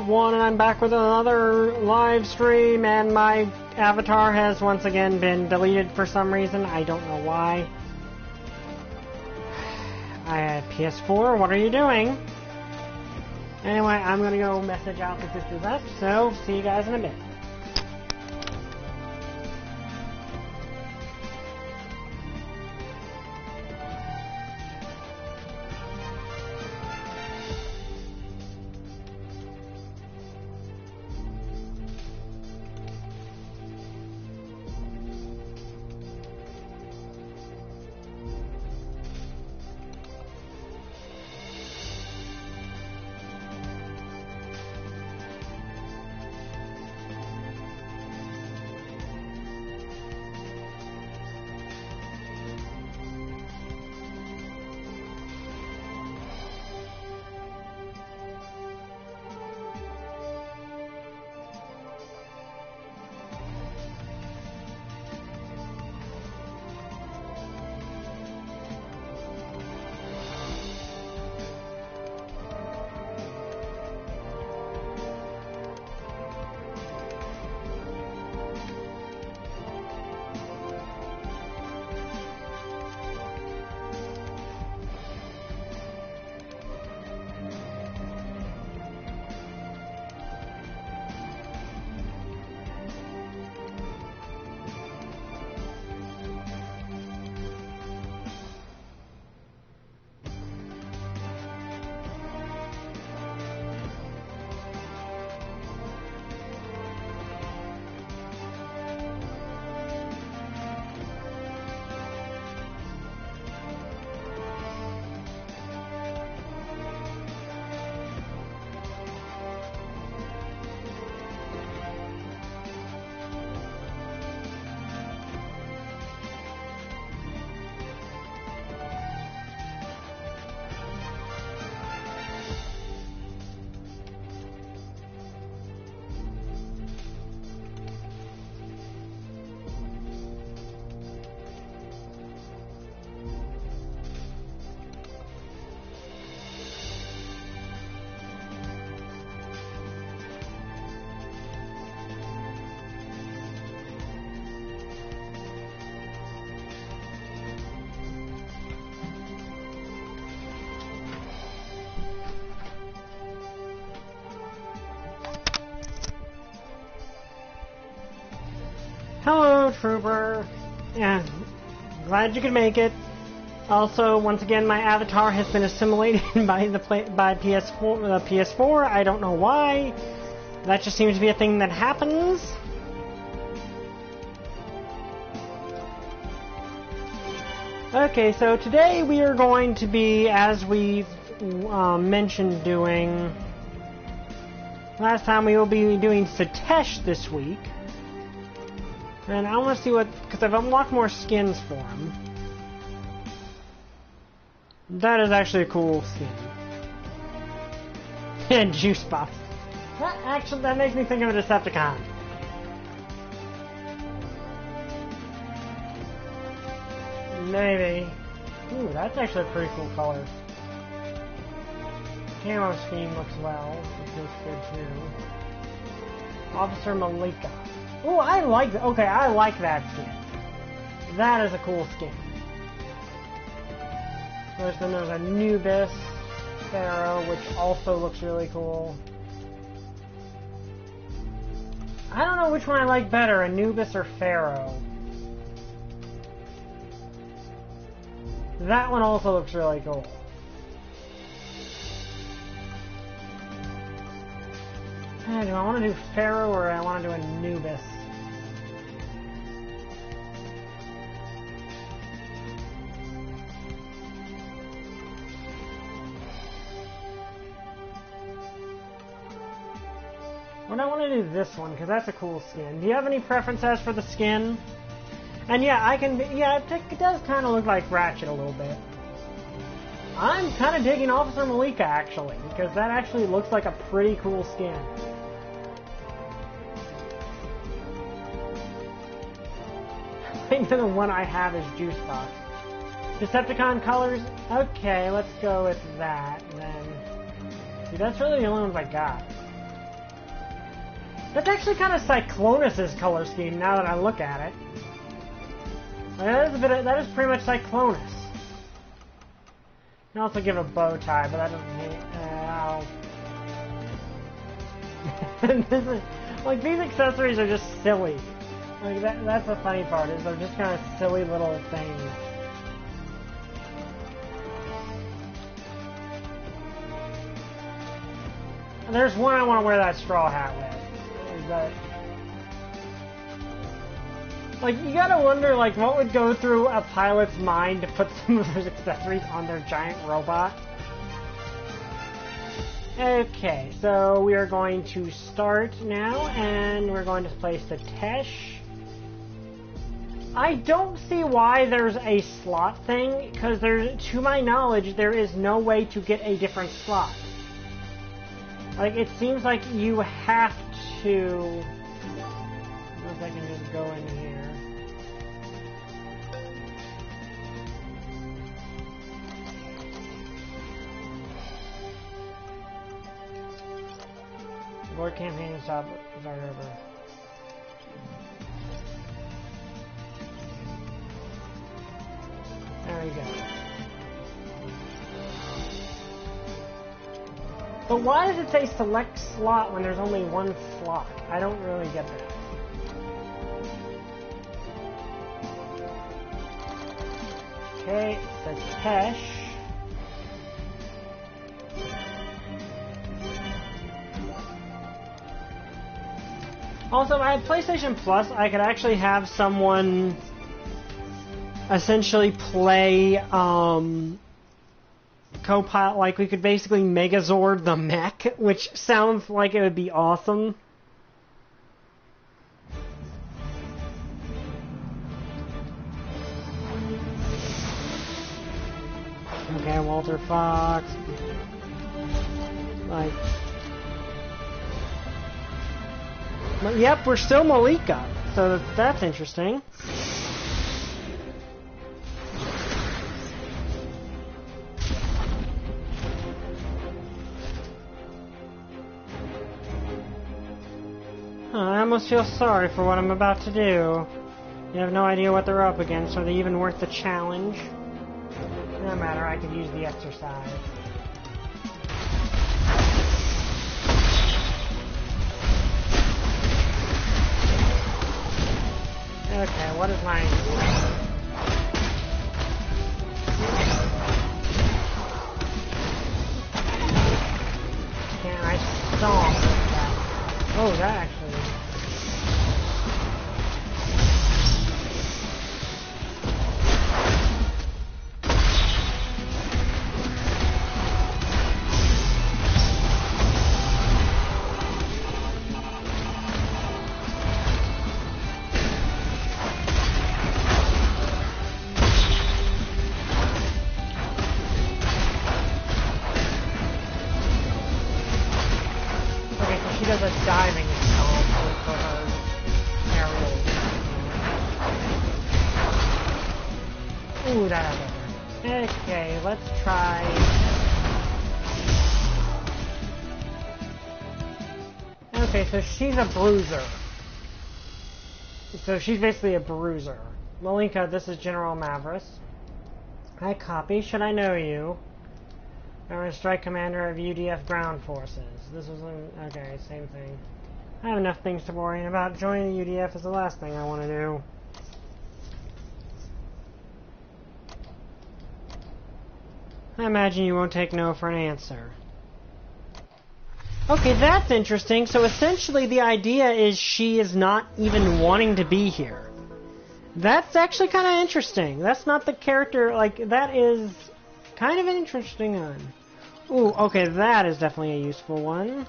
One, and I'm back with another live stream, and my avatar has once again been deleted for some reason. I don't know why. I have PS4, what are you doing? Anyway, I'm gonna go message out that this is us, so see you guys in a bit. Hello, Trooper. Yeah, glad you could make it. Also, once again, my avatar has been assimilated by PS4. I don't know why. That just seems to be a thing that happens. Okay, so today we are going to be, as we mentioned doing last time, we will be doing Satesh this week. And I want to see what, because I've unlocked more skins for him. That is actually a cool skin. And juice box. That makes me think of a Decepticon. Maybe. Ooh, that's actually a pretty cool color. Camo scheme looks well. It looks good too. Officer Malika. Oh, I like that. Okay, I like that skin. That is a cool skin. Then there's Anubis Pharaoh, which also looks really cool. I don't know which one I like better, Anubis or Pharaoh. That one also looks really cool. Do I want to do Pharaoh or I want to do Anubis? Well, I want to do this one because that's a cool skin. Do you have any preferences for the skin? And yeah, it does kind of look like Ratchet a little bit. I'm kind of digging Officer Malika actually, because that actually looks like a pretty cool skin. I think the one I have is Juice Box. Decepticon colors? Okay, let's go with that then. See, that's really the only ones I got. That's actually kind of Cyclonus' color scheme now that I look at it. Like, that is pretty much Cyclonus. You can also give a bow tie, but that doesn't mean... like, these accessories are just silly. Like, that's the funny part, is they're just kind of silly little things. And there's one I want to wear that straw hat with. But, like, you gotta wonder, like, what would go through a pilot's mind to put some of those accessories on their giant robot. Okay, so we are going to start now, and we're going to play Satesh. I don't see why there's a slot thing, because to my knowledge, there is no way to get a different slot. Like, it seems like you have to... I don't know if I can just go in here. Board campaign and stop over. There we go. But why does it say select slot when there's only one slot? I don't really get that. Okay, Satesh. Also, if I had PlayStation Plus, I could actually have someone essentially play, co-pilot, like we could basically Megazord the Mech, which sounds like it would be awesome. Okay, Walter Fox. Like... Yep, we're still Malika, so that's interesting. I almost feel sorry for what I'm about to do. You have no idea what they're up against. Are they even worth the challenge? No matter, I could use the exercise. Okay, what is my... Can I stomp that? Oh, that actually... does a diving stomp for her aerial. Ooh, that has better. Okay, let's try. Okay, so she's a bruiser. So she's basically a bruiser. Malika, this is General Mavris. I copy. Should I know you? I'm a strike commander of UDF ground forces. This was okay, same thing. I have enough things to worry about. Joining the UDF is the last thing I want to do. I imagine you won't take no for an answer. Okay, that's interesting. So essentially the idea is she is not even wanting to be here. That's actually kind of interesting. That's not the character, like, that is kind of an interesting one. Ooh, okay, that is definitely a useful one.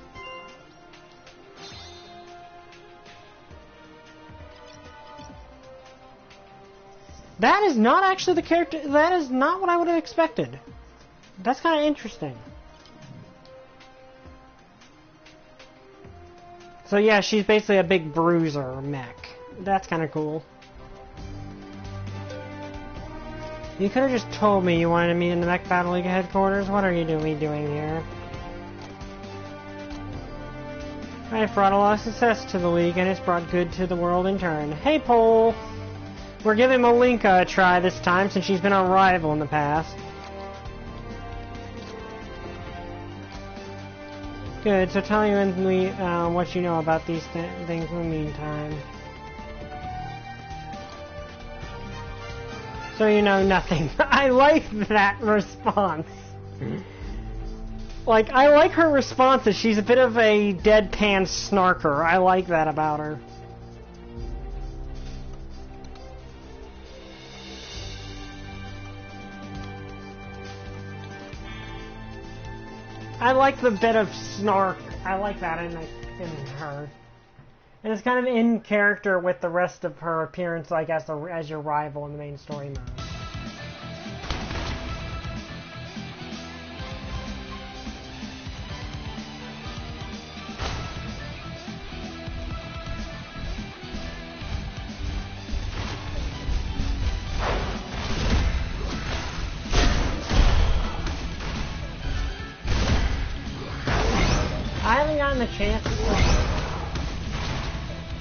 That is not actually the character, that is not what I would have expected. That's kind of interesting. So yeah, she's basically a big bruiser mech. That's kind of cool. You could have just told me you wanted to meet in the Mech Battle League headquarters. What are you doing here? I've brought a lot of success to the league, and it's brought good to the world in turn. Hey, Pole! We're giving Malinka a try this time, since she's been our rival in the past. Good, so tell me what you know about these things in the meantime. So you know nothing. I like that response. Like, I like her responses. She's a bit of a deadpan snarker. I like that about her. I like the bit of snark. I like that in her. And it's kind of in character with the rest of her appearance, like as your rival in the main story mode.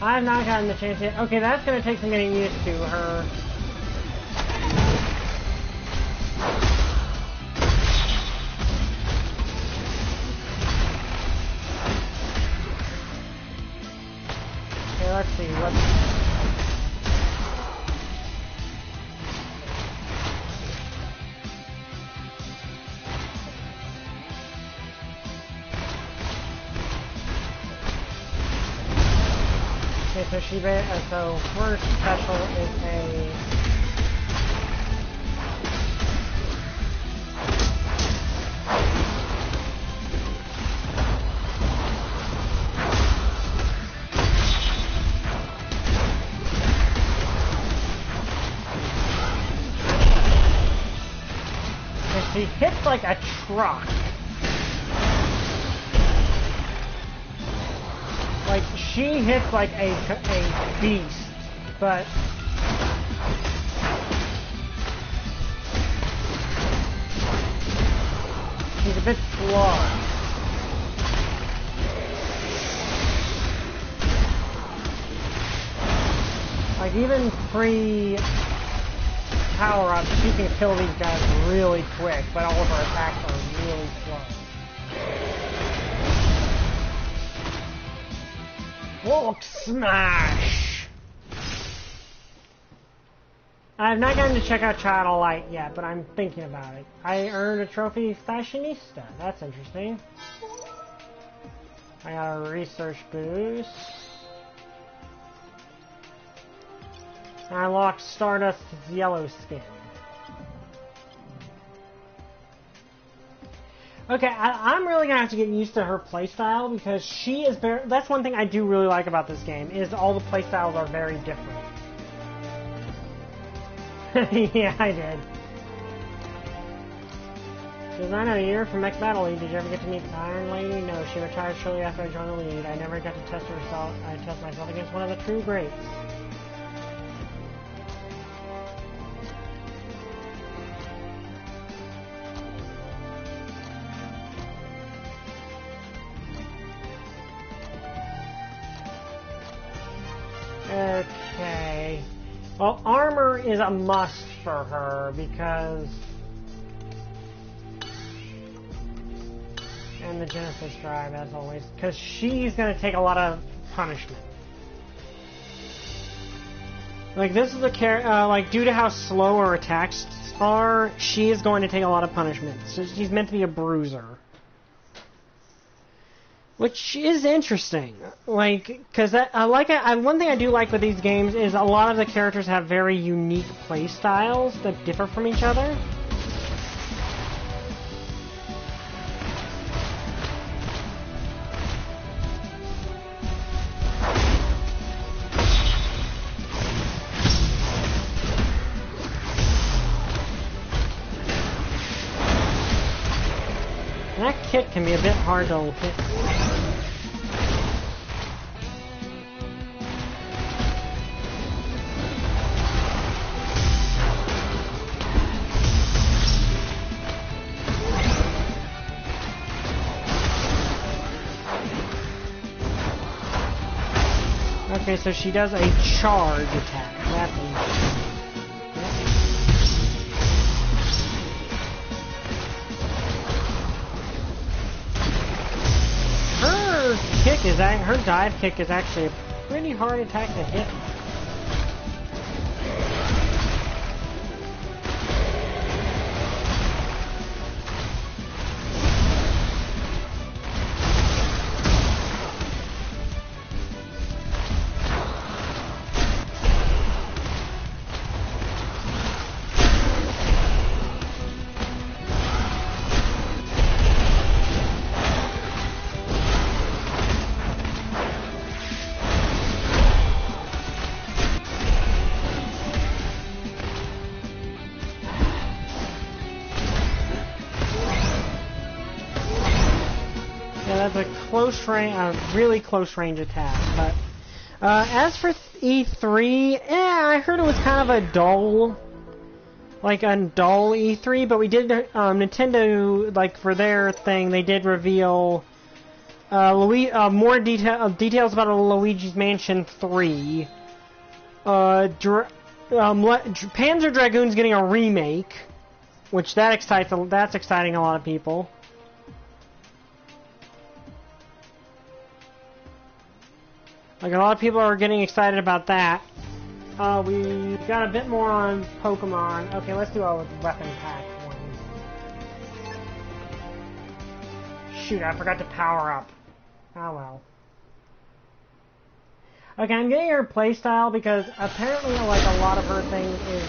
I have not gotten the chance yet. Okay, that's going to take some getting used to her. Okay, let's see. So first special is a... And she hits like a truck. Like, she hits like a beast, but... she's a bit slow. Like, even pre-power-ups, she can kill these guys really quick, but all of her attacks are really slow. Hulk smash! I have not gotten to check out Child Light yet, but I'm thinking about it. I earned a trophy fashionista. That's interesting. I got a research boost. I locked Stardust's yellow skin. Okay, I'm really gonna have to get used to her playstyle because she is very. That's one thing I do really like about this game is all the playstyles are very different. Yeah, I did. Designer of the Year for Mech Battle League. Did you ever get to meet the Iron Lady? No, she retired shortly after I joined the league. I never got to test myself against one of the true greats. Okay. Well, armor is a must for her because... and the Genesis Drive, as always, because she's going to take a lot of punishment. Like, this is a like, due to how slow her attacks are, she is going to take a lot of punishment. So she's meant to be a bruiser. Which is interesting, like, because one thing I do like with these games is a lot of the characters have very unique play styles that differ from each other. And that kick can be a bit hard to hit. Okay, so she does a charge attack. That's interesting. Her dive kick is actually a pretty hard attack to hit. That's a close range, really close range attack. But as for E3, I heard it was kind of a dull, like a dull E3. But we did Nintendo, like for their thing, they did reveal more details about Luigi's Mansion 3. Panzer Dragoon's getting a remake, which that's exciting a lot of people. Like, a lot of people are getting excited about that. We got a bit more on Pokemon. Okay, let's do a weapon pack one. Shoot, I forgot to power up. Oh well. Okay, I'm getting her playstyle because apparently, like, a lot of her thing is...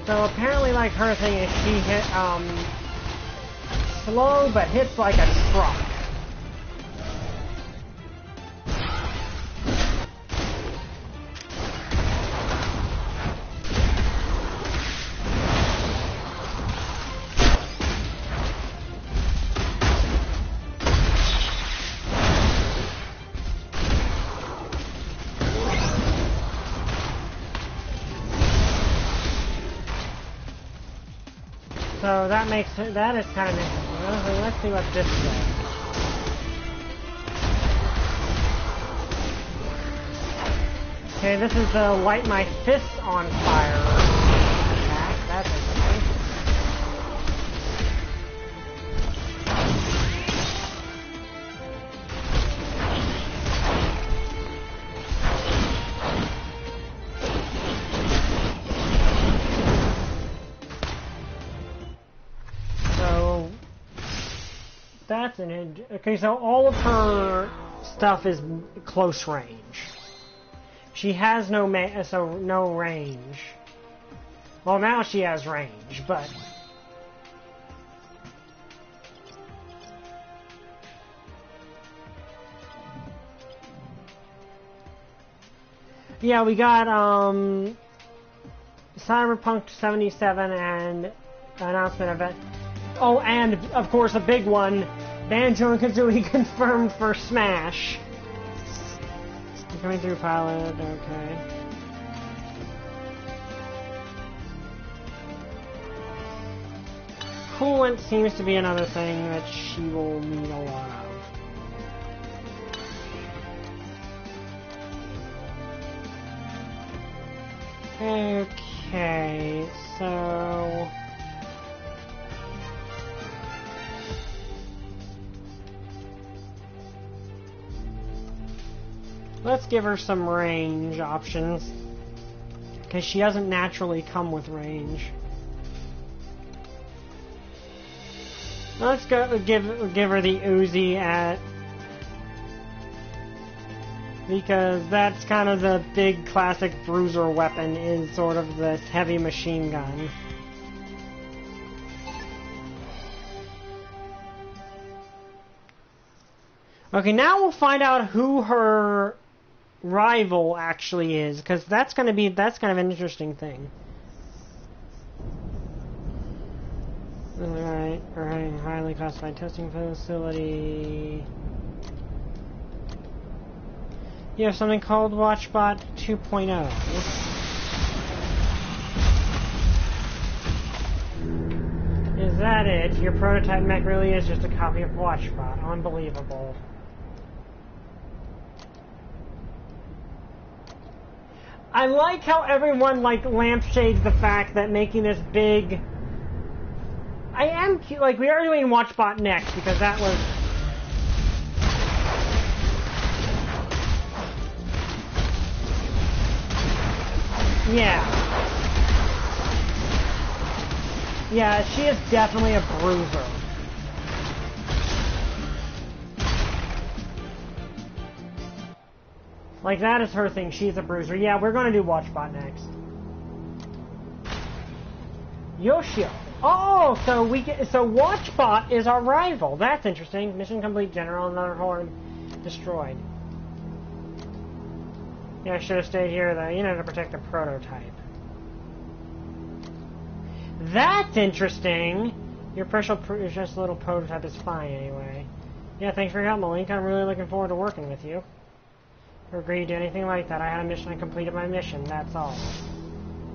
So apparently, like, her thing is she hit, slow, but hits like a truck. So that makes it, that is kind of interesting. Let's see what this does. Okay, this is the light my fists on fire attack. That's interesting. That's an okay. So all of her stuff is close range. She has no no range. Well, now she has range, but yeah, we got Cyberpunk 77 and announcement of it. Oh, and, of course, a big one, Banjo and Kazooie confirmed for Smash. Coming through pilot, okay. Coolant seems to be another thing that she will need a lot of. Okay, so... let's give her some range options, because she doesn't naturally come with range. Let's go give her the Uzi because that's kind of the big classic bruiser weapon, is sort of this heavy machine gun. Okay, now we'll find out who her rival actually is, because that's kind of an interesting thing. Alright, highly classified testing facility. You have something called WatchBot 2.0. Is that it? Your prototype mech really is just a copy of WatchBot. Unbelievable. I like how everyone, like, lampshades the fact that making this big... we are doing WatchBot next, because that was... Yeah. Yeah, she is definitely a bruiser. Like, that is her thing. She's a bruiser. Yeah, we're gonna do WatchBot next. Yoshio. Oh, so WatchBot is our rival. That's interesting. Mission complete, General. Another horde destroyed. Yeah, I should have stayed here, though. You know, to protect the prototype. That's interesting. Your precious little prototype is fine, anyway. Yeah, thanks for your help, Malink. I'm really looking forward to working with you. Or agree to do anything like that. I had a mission, I completed my mission, that's all.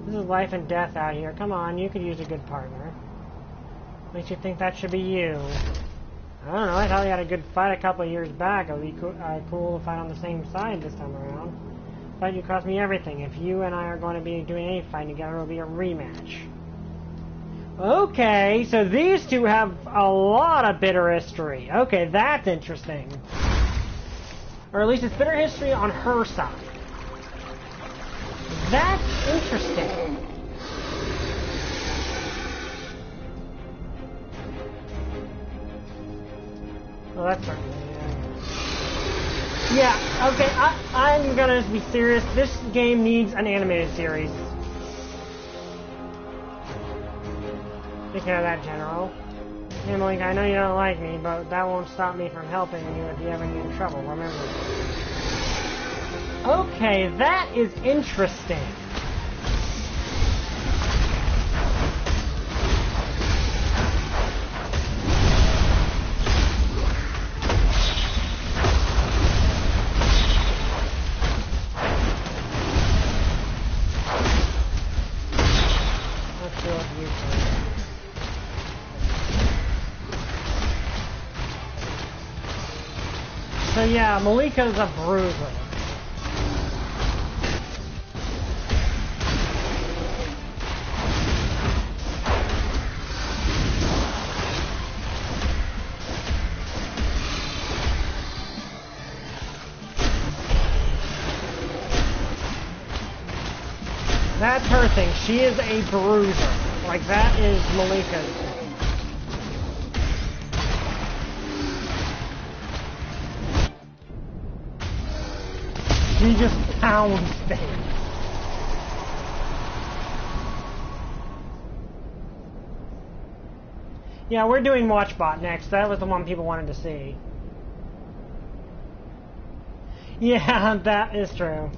This is life and death out here. Come on, you could use a good partner. Makes you think that should be you. I don't know, I thought you had a good fight a couple of years back. It would be cool to fight on the same side this time around. But you cost me everything. If you and I are going to be doing any fighting together, it will be a rematch. Okay, so these two have a lot of bitter history. Okay, that's interesting. Or at least it's bitter history on her side. That's interesting. Well, that's certainly... Yeah, okay, I'm gonna be serious. This game needs an animated series. Take care of that, General. Hey, Malink, I know you don't like me, but that won't stop me from helping you if you ever get in trouble, remember. Okay, that is interesting. Let's see what you think. So yeah, Malika's a bruiser. That's her thing. She is a bruiser. Like, that is Malika's thing. She just pounds things. Yeah, we're doing WatchBot next. That was the one people wanted to see. Yeah, that is true.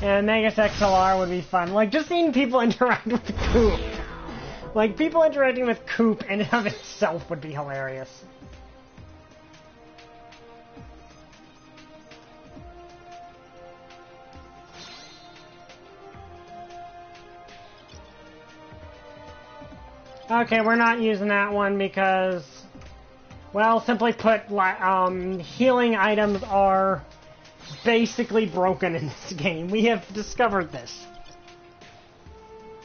And Megas XLR would be fun. Like, just seeing people interact with the Coop. Like, people interacting with Coop in and of itself would be hilarious. Okay, we're not using that one because, well, simply put, healing items are basically broken in this game. We have discovered this.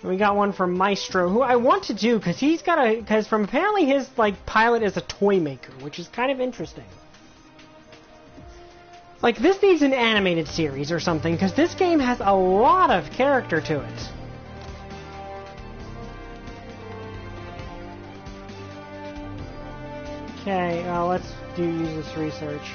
We got one from Maestro, who I want to do because he's got apparently his, like, pilot is a toy maker, which is kind of interesting. Like, this needs an animated series or something because this game has a lot of character to it. Okay, let's use this research.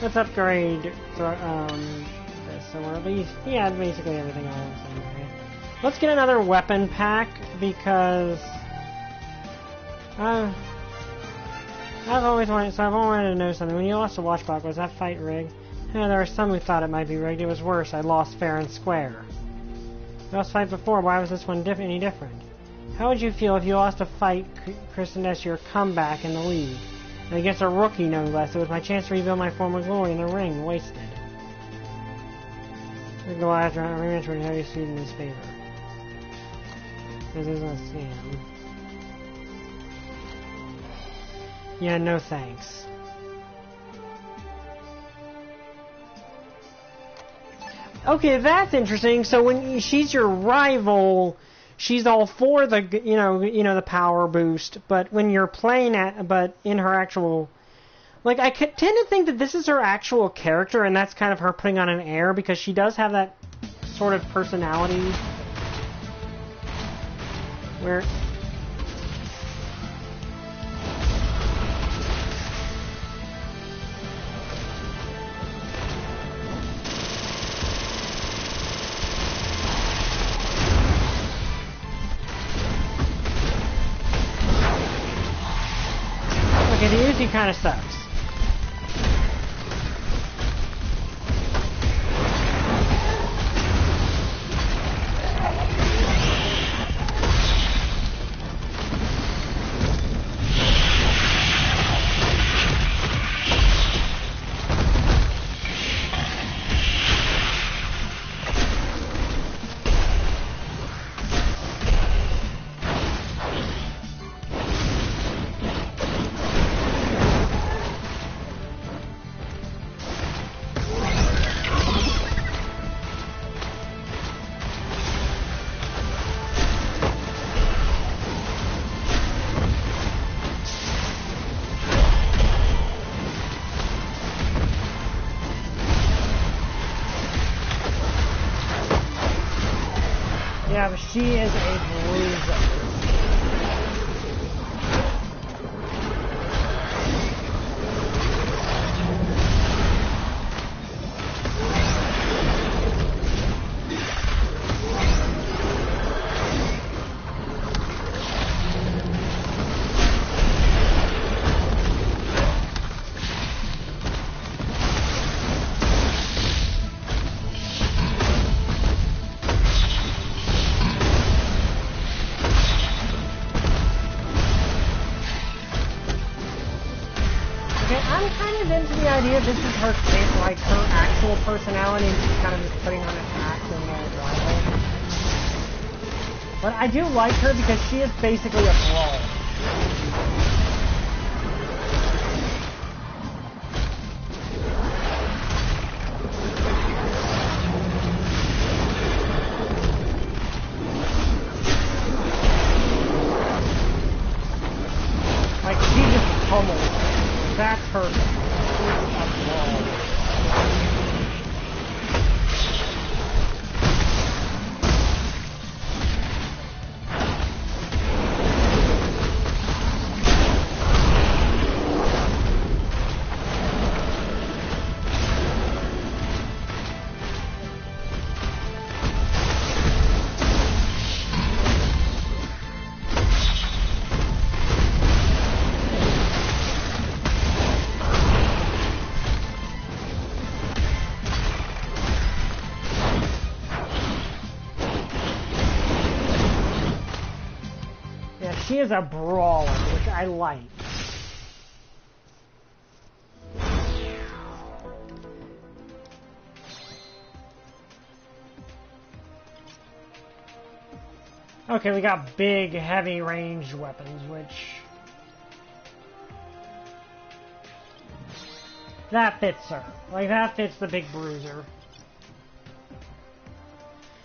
Let's upgrade this, so we're at least, yeah, basically everything all the same way. Let's get another weapon pack, because I've always wanted to know something. When you lost the watch box, was that fight rigged? Yeah, there were some who thought it might be rigged. It was worse. I lost fair and square. You lost a fight before. Why was this one any different? How would you feel if you lost a fight, christened as your comeback in the league? And against a rookie, no less. It was my chance to reveal my former glory in the ring. Wasted. Go after a rematch would have you seen in his favor. This isn't a scam. Yeah, no thanks. Okay, that's interesting. So when she's your rival, she's all for the the power boost. But when you're playing but in her actual, like, I tend to think that this is her actual character, and that's kind of her putting on an air, because she does have that sort of personality where. Okay, the Uzi kind of sucks. Yeah, but she is a bruiser. This is her like her actual personality, and she's kind of just putting on an act in the rival. But I do like her because she is basically a Brawl. Like, she just pummels. That's her. She is a brawler, which I like. Okay, we got big, heavy ranged weapons, which... that fits her. Like, that fits the big bruiser.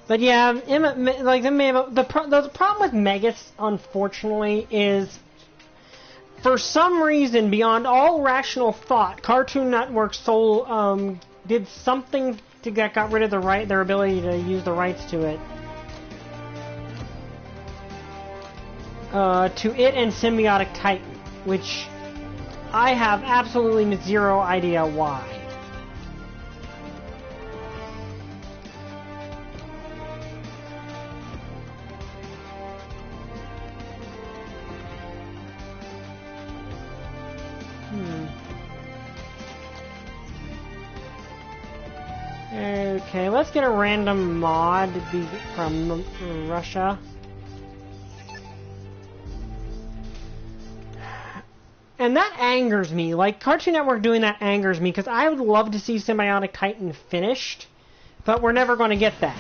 But yeah, like the problem with Megas, unfortunately, is for some reason beyond all rational thought, Cartoon Network did something to got rid of their ability to use the rights to it. To it and Symbiotic Titan, which I have absolutely zero idea why. Okay, let's get a random mod from Russia. And that angers me. Like, Cartoon Network doing that angers me, because I would love to see Symbiotic Titan finished, but we're never going to get that.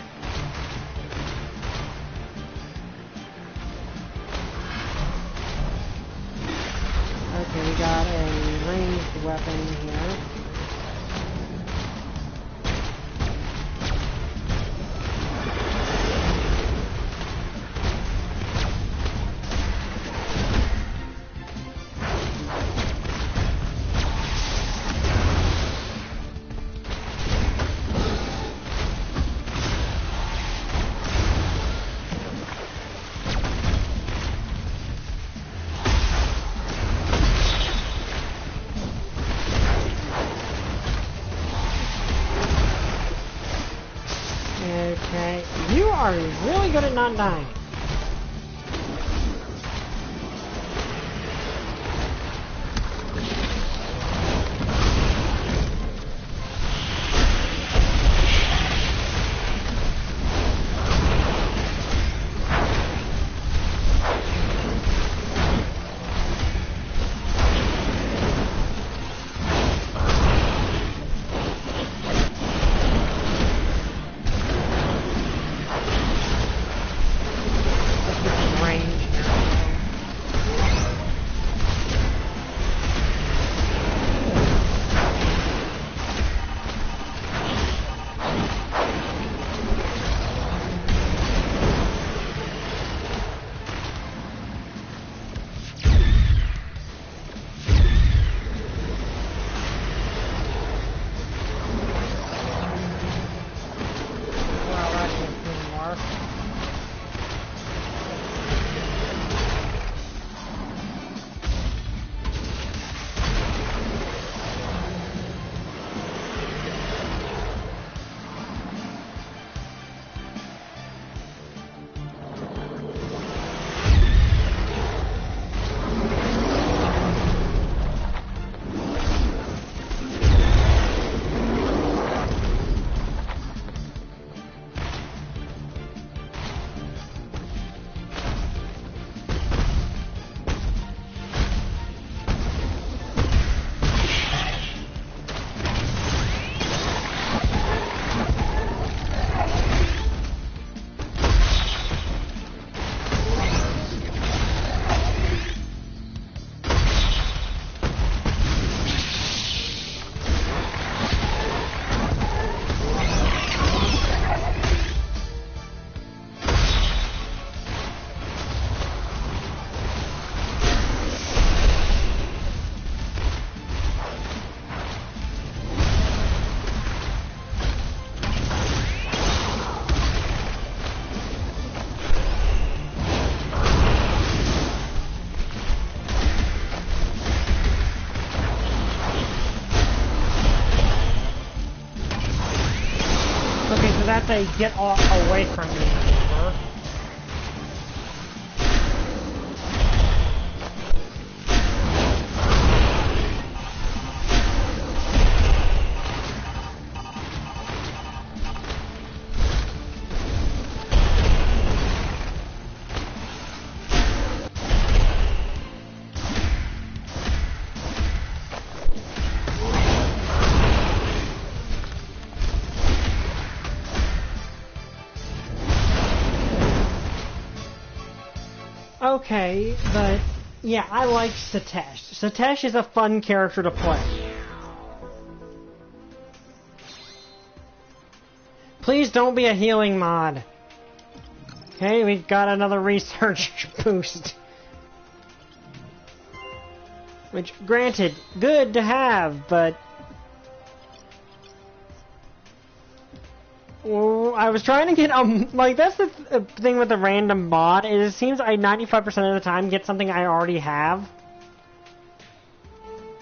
Okay, we got a ranged weapon here. Okay, you are really good at not dying. That's a get away from me maneuver. Okay, but yeah, I like Satesh. Satesh is a fun character to play. Please don't be a healing mod. Okay, we've got another research boost. Which, granted, good to have, but... Well, I was trying to get, like, that's the thing with the random mod, is it seems I 95% of the time get something I already have.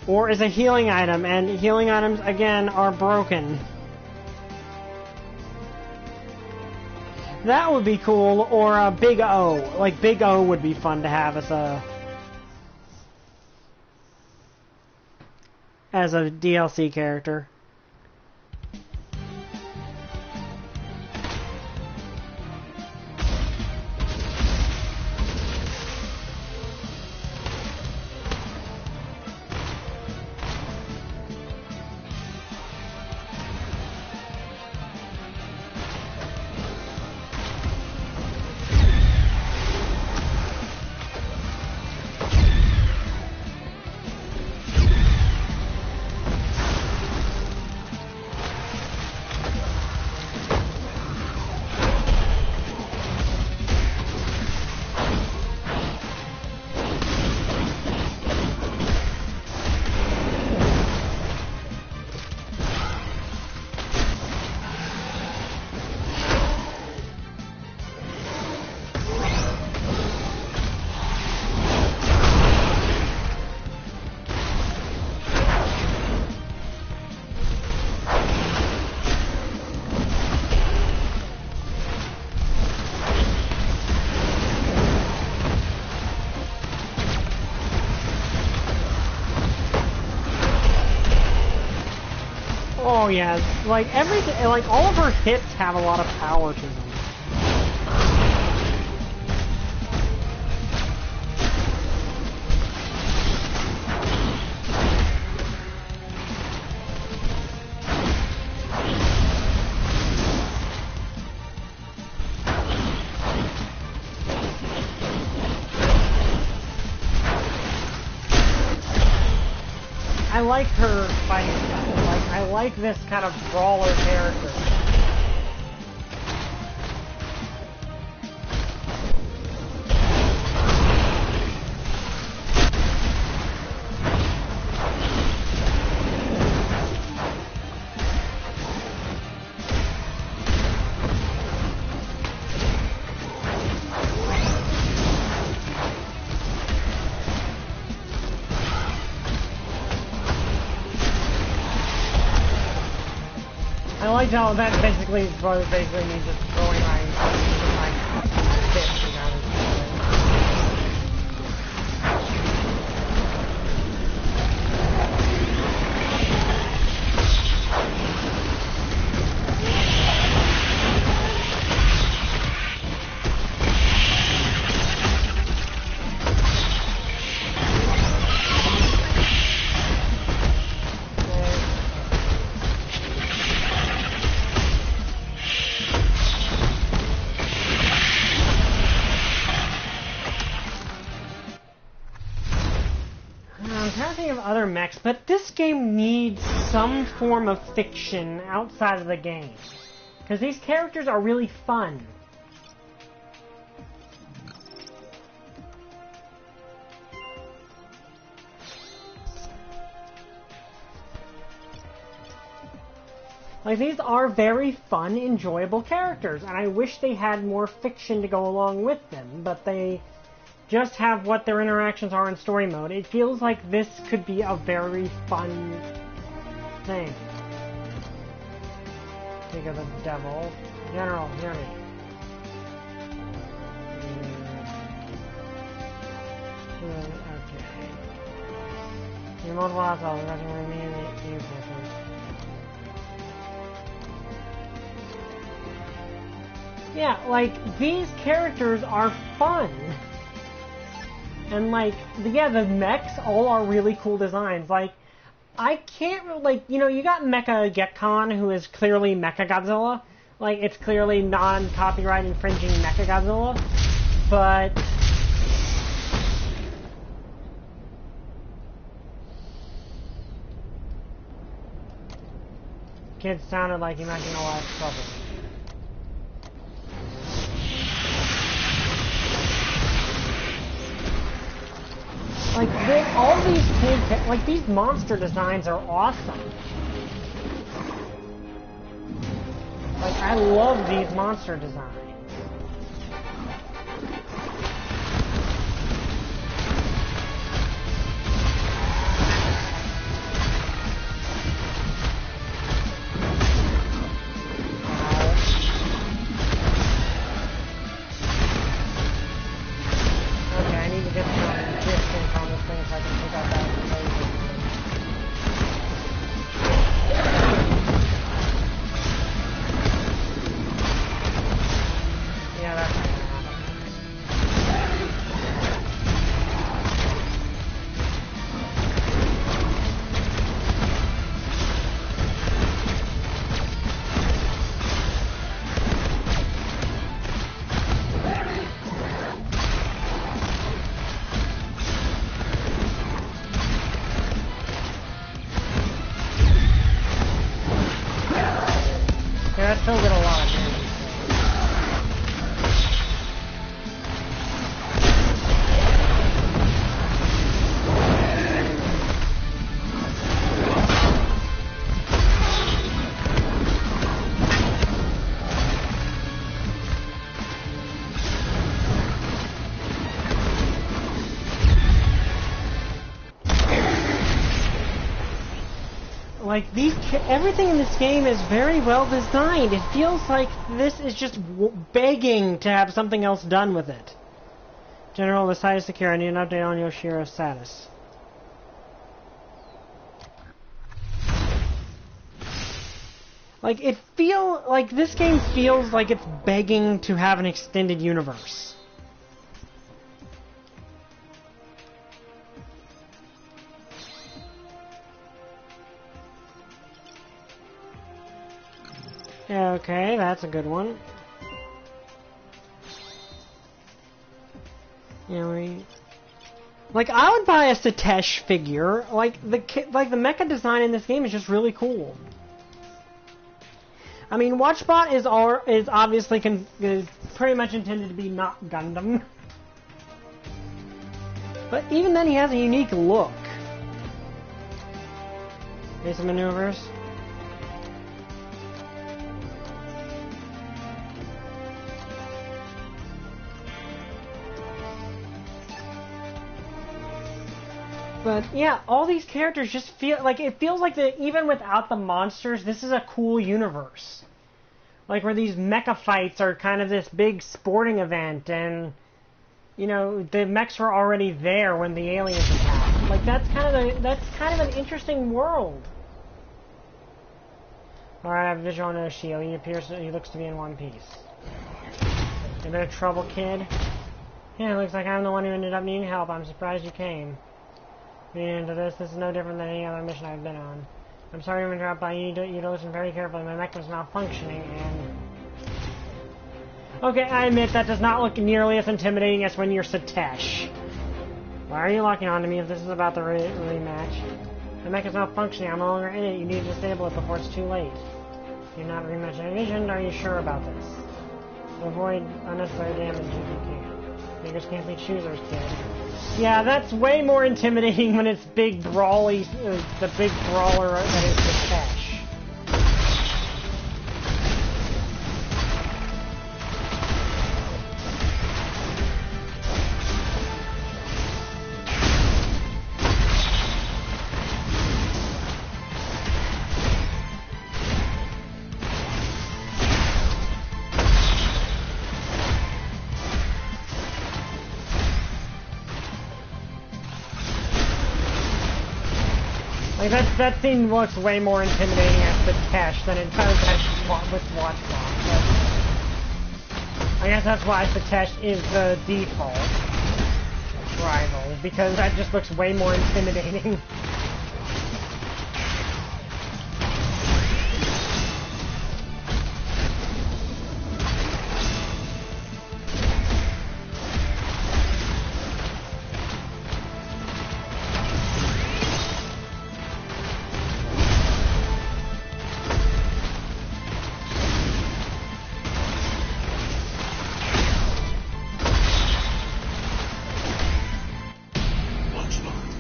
Or is a healing item, and healing items, again, are broken. That would be cool, or a Big O. Like, Big O would be fun to have as a DLC character. yeah, like everything, like all of her hits have a lot of power to them. I like her fighting style. Like, I like this kind of brawler character. I like how that basically means just throwing my fist around his I'm trying to think of other mechs, but this game needs some form of fiction outside of the game. Because these characters are really fun. Like, these are very fun, enjoyable characters, and I wish they had more fiction to go along with them, but they just have what their interactions are in story mode. It feels like this could be a very fun thing. Think of the devil. General, hear me. Okay. Your multiple assholes recommend me the person. Yeah, like, these characters are fun. And, like, yeah, the mechs all are really cool designs. Like, I can't, like, you know, you got Mecha Gekon, who is clearly Mechagodzilla. Like, it's clearly non-copyright infringing Mechagodzilla. But kid sounded like he might be in a lot of trouble. Like, all these cool, like, these monster designs are awesome. Like, I love these monster designs. Okay, I need to get some distance on this thing so I can pick up that laser. Yeah, that's not gonna happen. Yeah, that still did a lot of damage. Like, everything in this game is very well designed. It feels like this is just begging to have something else done with it. General, the site is secure. I need an update on Yoshiro's status. Like, this game feels like it's begging to have an extended universe. Okay, that's a good one. Like, I would buy a Satesh figure. Like the mecha design in this game is just really cool. I mean, Watchbot is obviously pretty much intended to be not Gundam. But even then, he has a unique look. Basic maneuvers. But yeah, all these characters just feel like it feels like that even without the monsters, this is a cool universe. Like where these mecha fights are kind of this big sporting event, and you know the mechs were already there when the aliens attacked. Like that's kind of an interesting world. All right, I have a visual on Oshio. He looks to be in one piece. You in a bit of trouble, kid? Yeah, it looks like I'm the one who ended up needing help. I'm surprised you came. Being into this is no different than any other mission I've been on. I'm sorry to interrupt, but you need to listen very carefully. My mech was malfunctioning, and... Okay, I admit that does not look nearly as intimidating as when you're Satesh. Why are you locking onto me if this is about the rematch? The mech is malfunctioning. I'm no longer in it. You need to disable it before it's too late. You're not rematch envisioned. Are you sure about this? To avoid unnecessary damage if you can. Beggars can't be choosers, kid. Yeah, that's way more intimidating when it's big brawly, the big brawler that is Satesh. Like, that scene looks way more intimidating as Satesh than it does with Watchbot. I guess that's why Satesh is the default rival, because that just looks way more intimidating.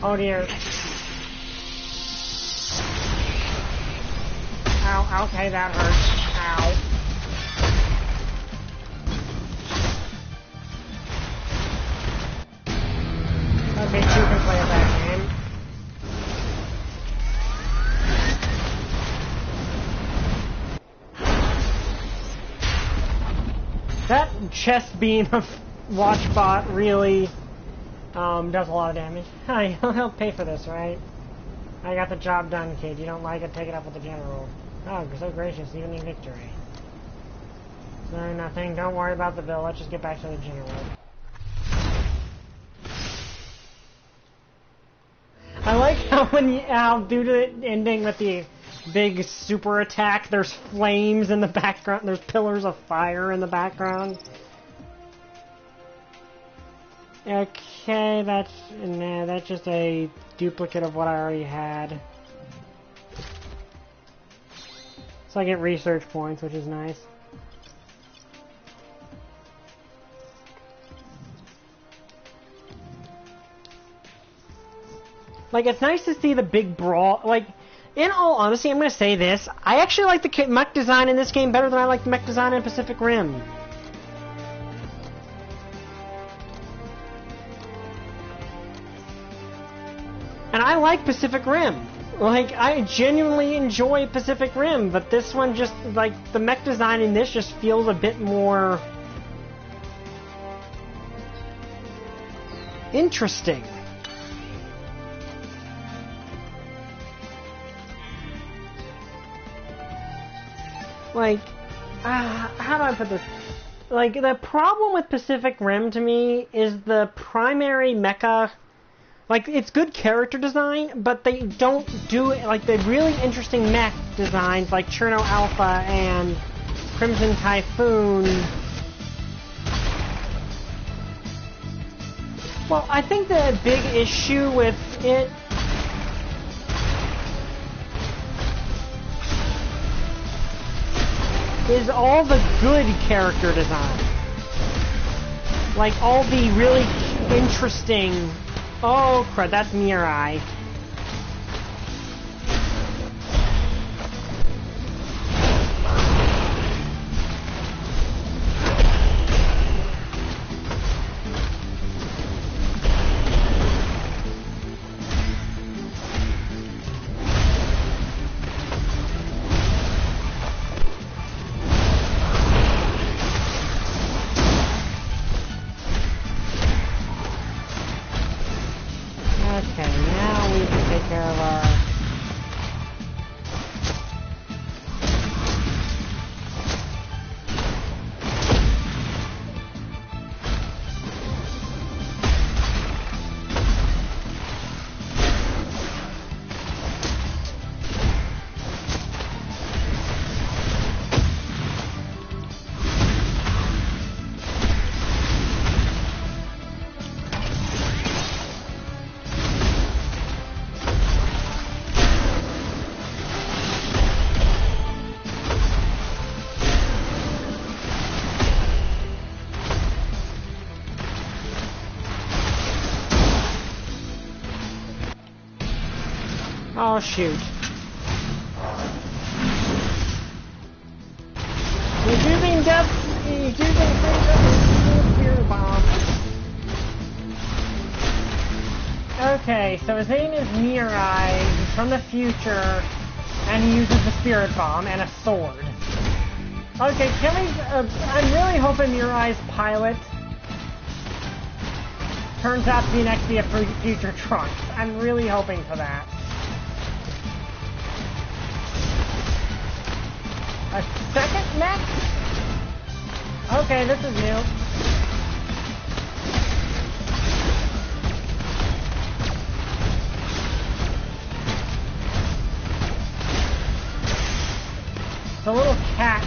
Oh dear. Ow, okay, that hurts. Ow. Okay, two can play that game. That chest beam of Watchbot really does a lot of damage. Hi, he'll pay for this, right? I got the job done, kid. You don't like it, take it up with the general. Oh, you're so gracious, even in victory. So nothing, don't worry about the bill, let's just get back to the general. I like how due to it ending with the big super attack, there's flames in the background, there's pillars of fire in the background. Okay, that's just a duplicate of what I already had. So I get research points, which is nice. Like, it's nice to see the big brawl. Like, in all honesty, I'm going to say this. I actually like the mech design in this game better than I like the mech design in Pacific Rim. And I like Pacific Rim. Like, I genuinely enjoy Pacific Rim, but this one just, like, the mech design in this just feels a bit more interesting. like, how do I put this? Like, the problem with Pacific Rim to me is the primary mecha. Like, it's good character design, but they don't do it. Like, the really interesting mech designs, like Cherno Alpha and Crimson Typhoon. Well, I think the big issue with it is all the good character design. Like, all the really interesting... Oh, crud, that's Mirai. Oh, shoot. He's using Spirit Bomb. Okay, so his name is Mirai. He's from the future, and he uses the Spirit Bomb and a sword. Okay, can we... I'm really hoping Mirai's pilot turns out to be next to be a future Trunks. I'm really hoping for that. A second mech? Okay, this is new. It's a little cat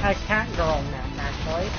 girl mech, actually.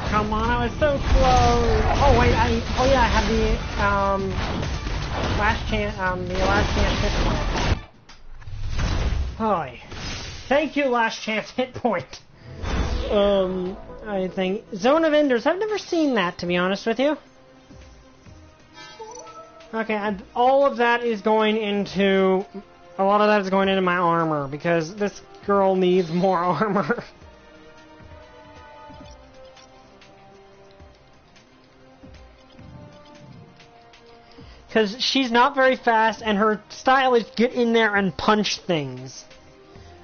Come on, I was so close. Oh wait, I have the last chance hit point. Holy, thank you, last chance hit point. I think Zone of Enders. I've never seen that, to be honest with you. Okay, all of that is going into... A lot of that is going into my armor, because this girl needs more armor. Because she's not very fast, and her style is get in there and punch things.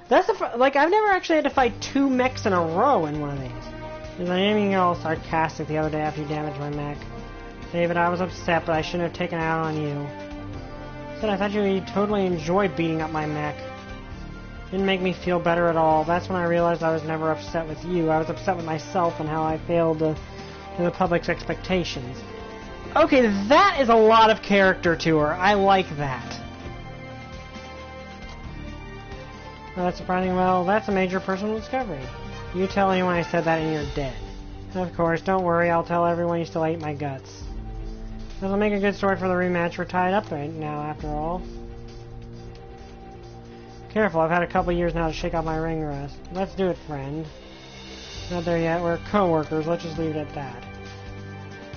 That's like, I've never actually had to fight 2 mechs in a row in one of these. Is there anything else sarcastic the other day after you damaged my mech? David, I was upset, but I shouldn't have taken it out on you. Said I thought you totally enjoyed beating up my mech. Didn't make me feel better at all. That's when I realized I was never upset with you. I was upset with myself and how I failed to the public's expectations. Okay, that is a lot of character to her. I like that. That's surprising. Well, that's a major personal discovery. You tell anyone I said that and you're dead. Of course, don't worry. I'll tell everyone you still ate my guts. That'll make a good story for the rematch. We're tied up right now, after all. Careful, I've had a couple years now to shake off my ring rust. Let's do it, friend. Not there yet. We're co-workers. Let's just leave it at that.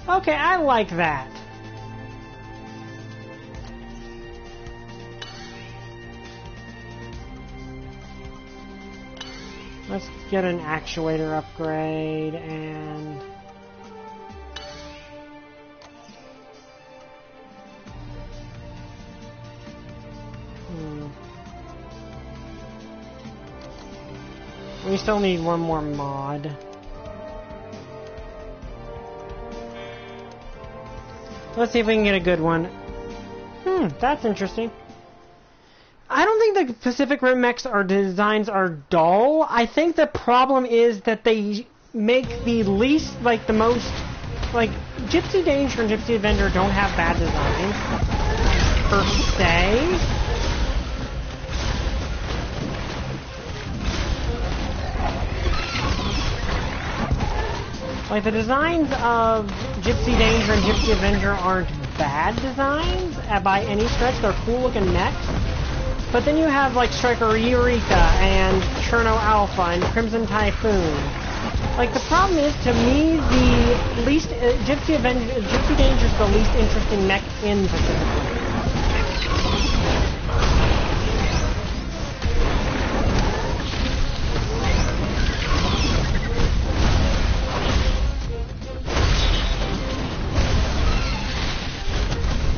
Okay, I like that. Let's get an actuator upgrade and... We still need one more mod. Let's see if we can get a good one. That's interesting. I don't think the Pacific Rim mechs designs are dull. I think the problem is that they make the least, like the most, like Gypsy Danger and Gypsy Avenger don't have bad designs per se. Like, the designs of Gypsy Danger and Gypsy Avenger aren't bad designs by any stretch. They're cool-looking mechs. But then you have, like, Striker Eureka and Cherno Alpha and Crimson Typhoon. Like, the problem is, to me, the least... Gypsy Danger is the least interesting mech in Pacific Rim.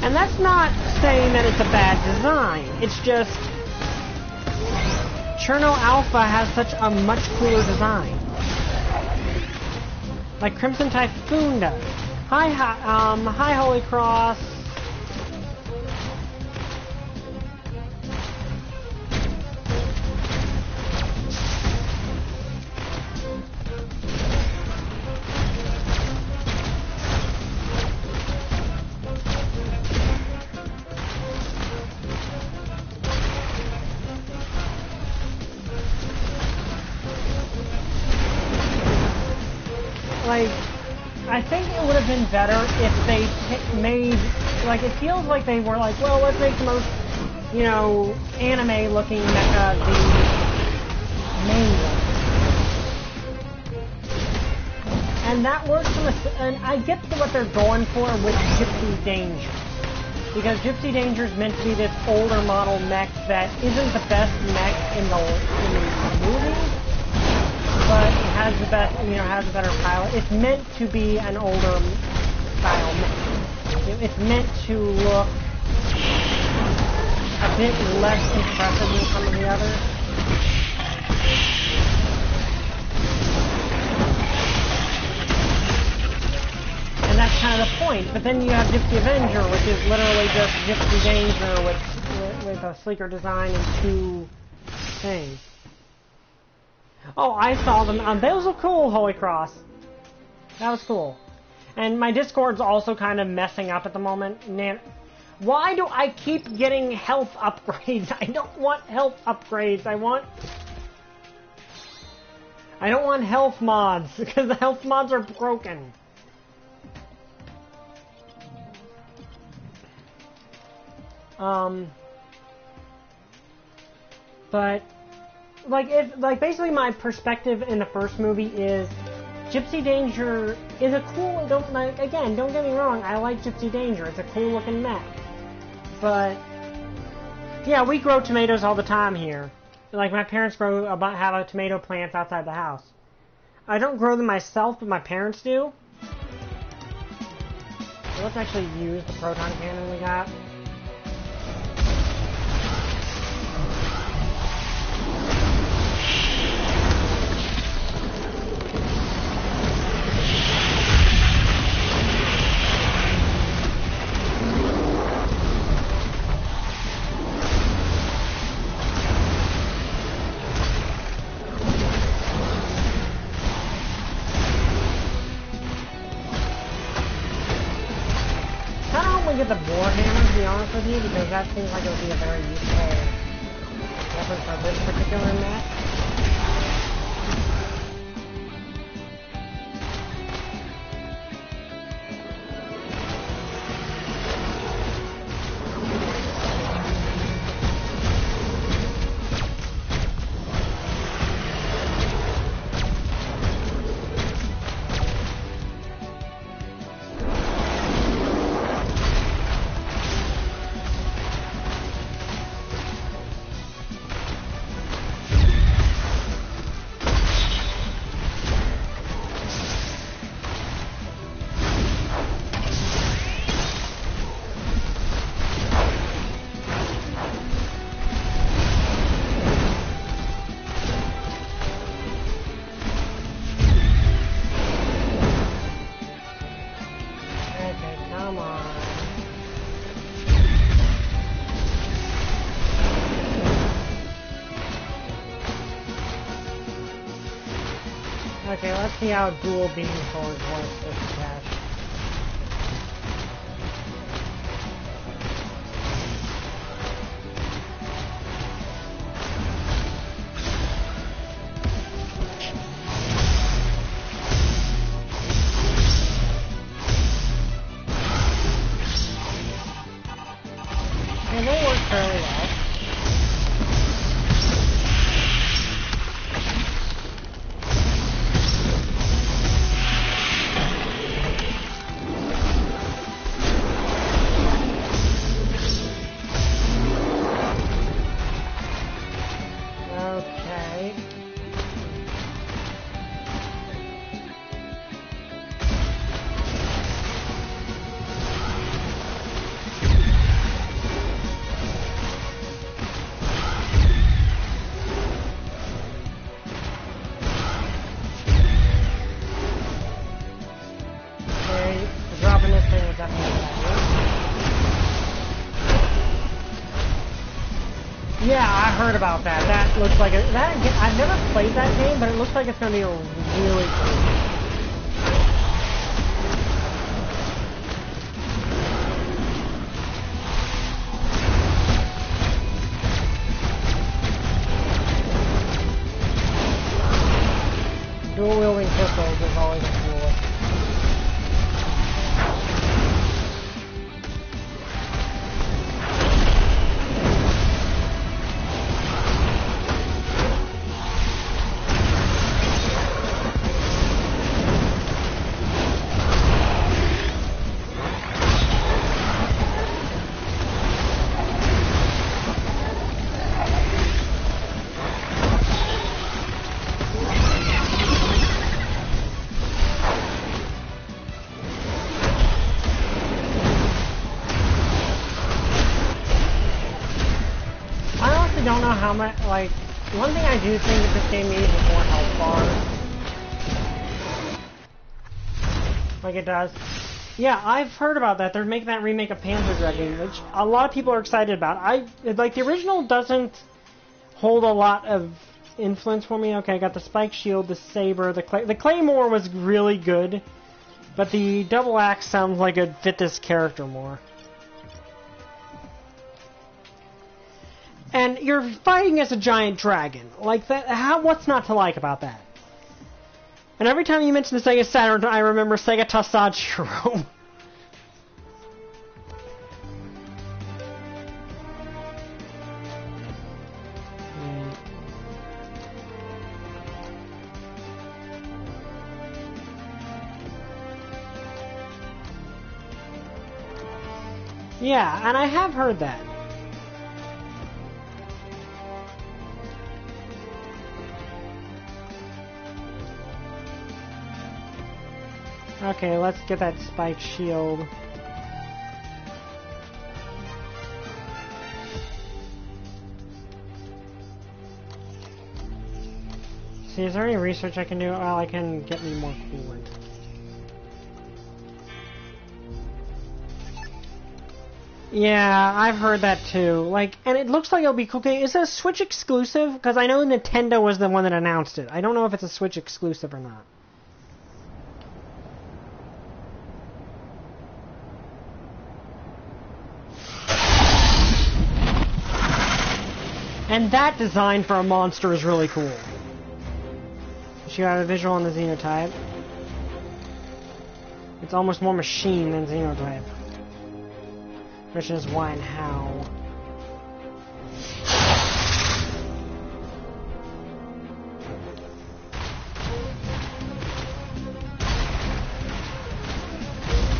And that's not saying that it's a bad design. It's just... Cherno Alpha has such a much cooler design. Like Crimson Typhoon does. Hi Holy Cross. Like, I think it would have been better if they made, like, it feels like they were like, well, let's make the most, you know, anime-looking mecha the main one. And that works and I get what they're going for with Gypsy Danger. Because Gypsy Danger is meant to be this older model mech that isn't the best mech in the movie. But it has the best, you know, has a better pilot. It's meant to be an older style mech. It's meant to look a bit less impressive than some of the others. And that's kind of the point. But then you have Gypsy Avenger, which is literally just Gypsy Danger with a sleeker design and 2 things. Oh, I saw them. Those were cool, Holy Cross. That was cool. And my Discord's also kind of messing up at the moment. Why do I keep getting health upgrades? I don't want health upgrades. I don't want health mods, because the health mods are broken. But... basically my perspective in the first movie is Gypsy Danger is a cool, don't get me wrong, I like Gypsy Danger, it's a cool looking mech. But, yeah, we grow tomatoes all the time here. Like, my parents have a tomato plants outside the house. I don't grow them myself, but my parents do. So let's actually use the proton cannon we got. Get the Warhammer, to be honest with you, because that seems like it would be a very useful weapon for this particular mech. Okay, let's see how dual beam swords works with the cash. And they work fairly well. Yeah, I heard about that. That looks like I've never played that game, but it looks like it's going to be a really cool game. Dual wielding pistols is always cool. Don't know how much, like, one thing I do think that this game needs is more health bars. Like it does. Yeah, I've heard about that. They're making that remake of Panzer Dragoon, which a lot of people are excited about. Like, the original doesn't hold a lot of influence for me. Okay, I got the spike shield, the saber, the claymore was really good, but the double axe sounds like it'd fit this character more. And you're fighting as a giant dragon. Like that, what's not to like about that? And every time you mention the Sega Saturn, I remember Sega Tassajiro. Yeah, and I have heard that. Okay, let's get that spike shield. See, is there any research I can do? Well, I can get me more coolant. Yeah, I've heard that too. Like, and it looks like it'll be cool. Okay, is it a Switch exclusive? Because I know Nintendo was the one that announced it. I don't know if it's a Switch exclusive or not. And that design for a monster is really cool. You have a visual on the Xenotype. It's almost more machine than Xenotype. Question is why and how.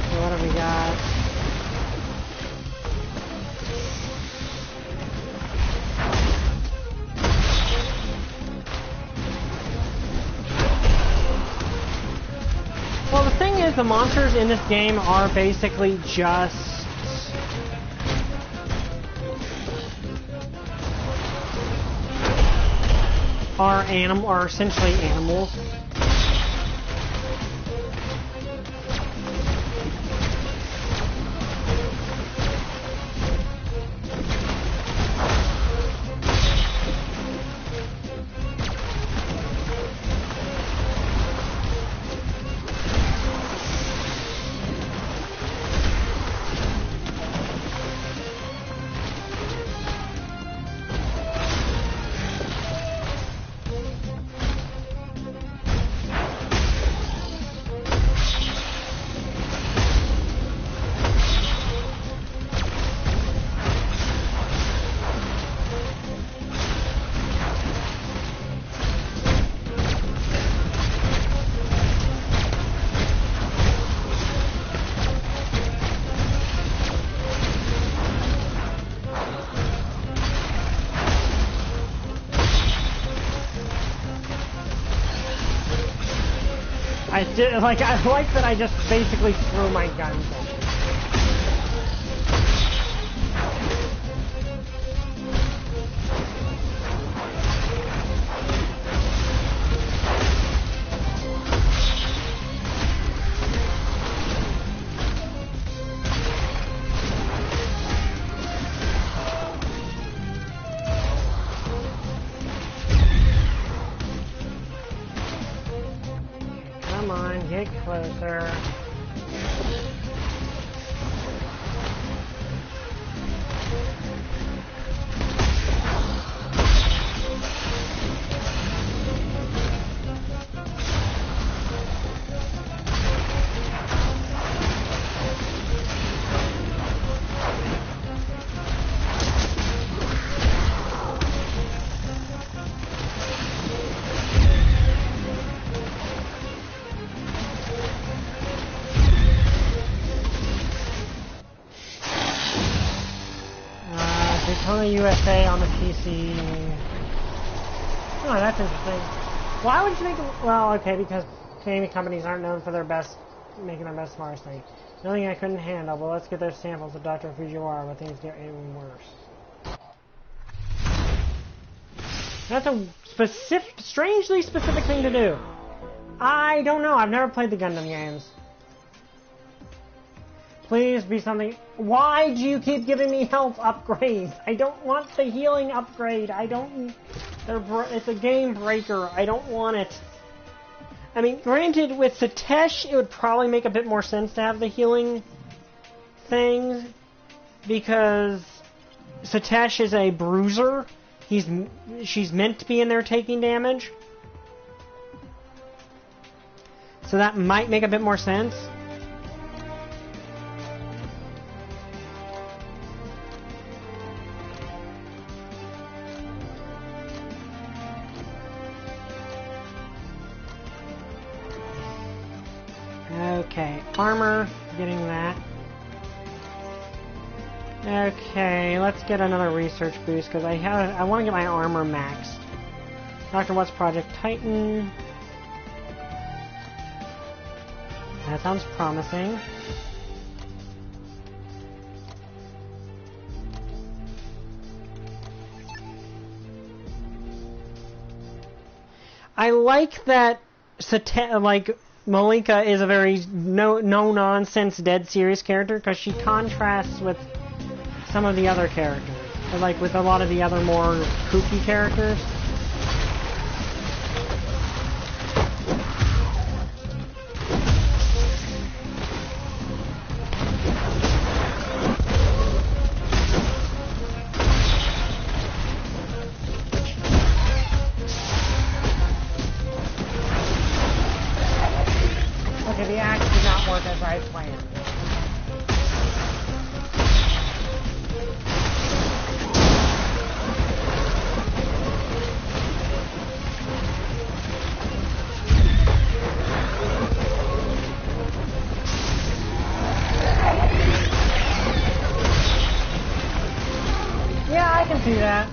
So what have we got? Well, the thing is, the monsters in this game are basically just are essentially animals. I like that I just basically threw my guns at you. Come on, get closer. USA on the PC. Oh, that's interesting. Why would you make it? Well, okay, because gaming companies aren't known for their best, making their best smartest thing. Nothing I couldn't handle, but let's get those samples of Dr. Fujiwara, but things get even worse. That's a strangely specific thing to do. I don't know. I've never played the Gundam games. Please be something. Why do you keep giving me health upgrades? I don't want the healing upgrade. I don't. It's a game breaker. I don't want it. I mean, granted, with Satesh, it would probably make a bit more sense to have the healing things, because Satesh is a bruiser. She's meant to be in there taking damage. So that might make a bit more sense. Okay, armor, getting that. Okay, let's get another research boost because I want to get my armor maxed. Dr. What's Project Titan? That sounds promising. I like that Malika is a very no-nonsense, dead serious character because she contrasts with some of the other characters. Like with a lot of the other more kooky characters. Okay, the axe did not work as I planned. Yeah, I can see that.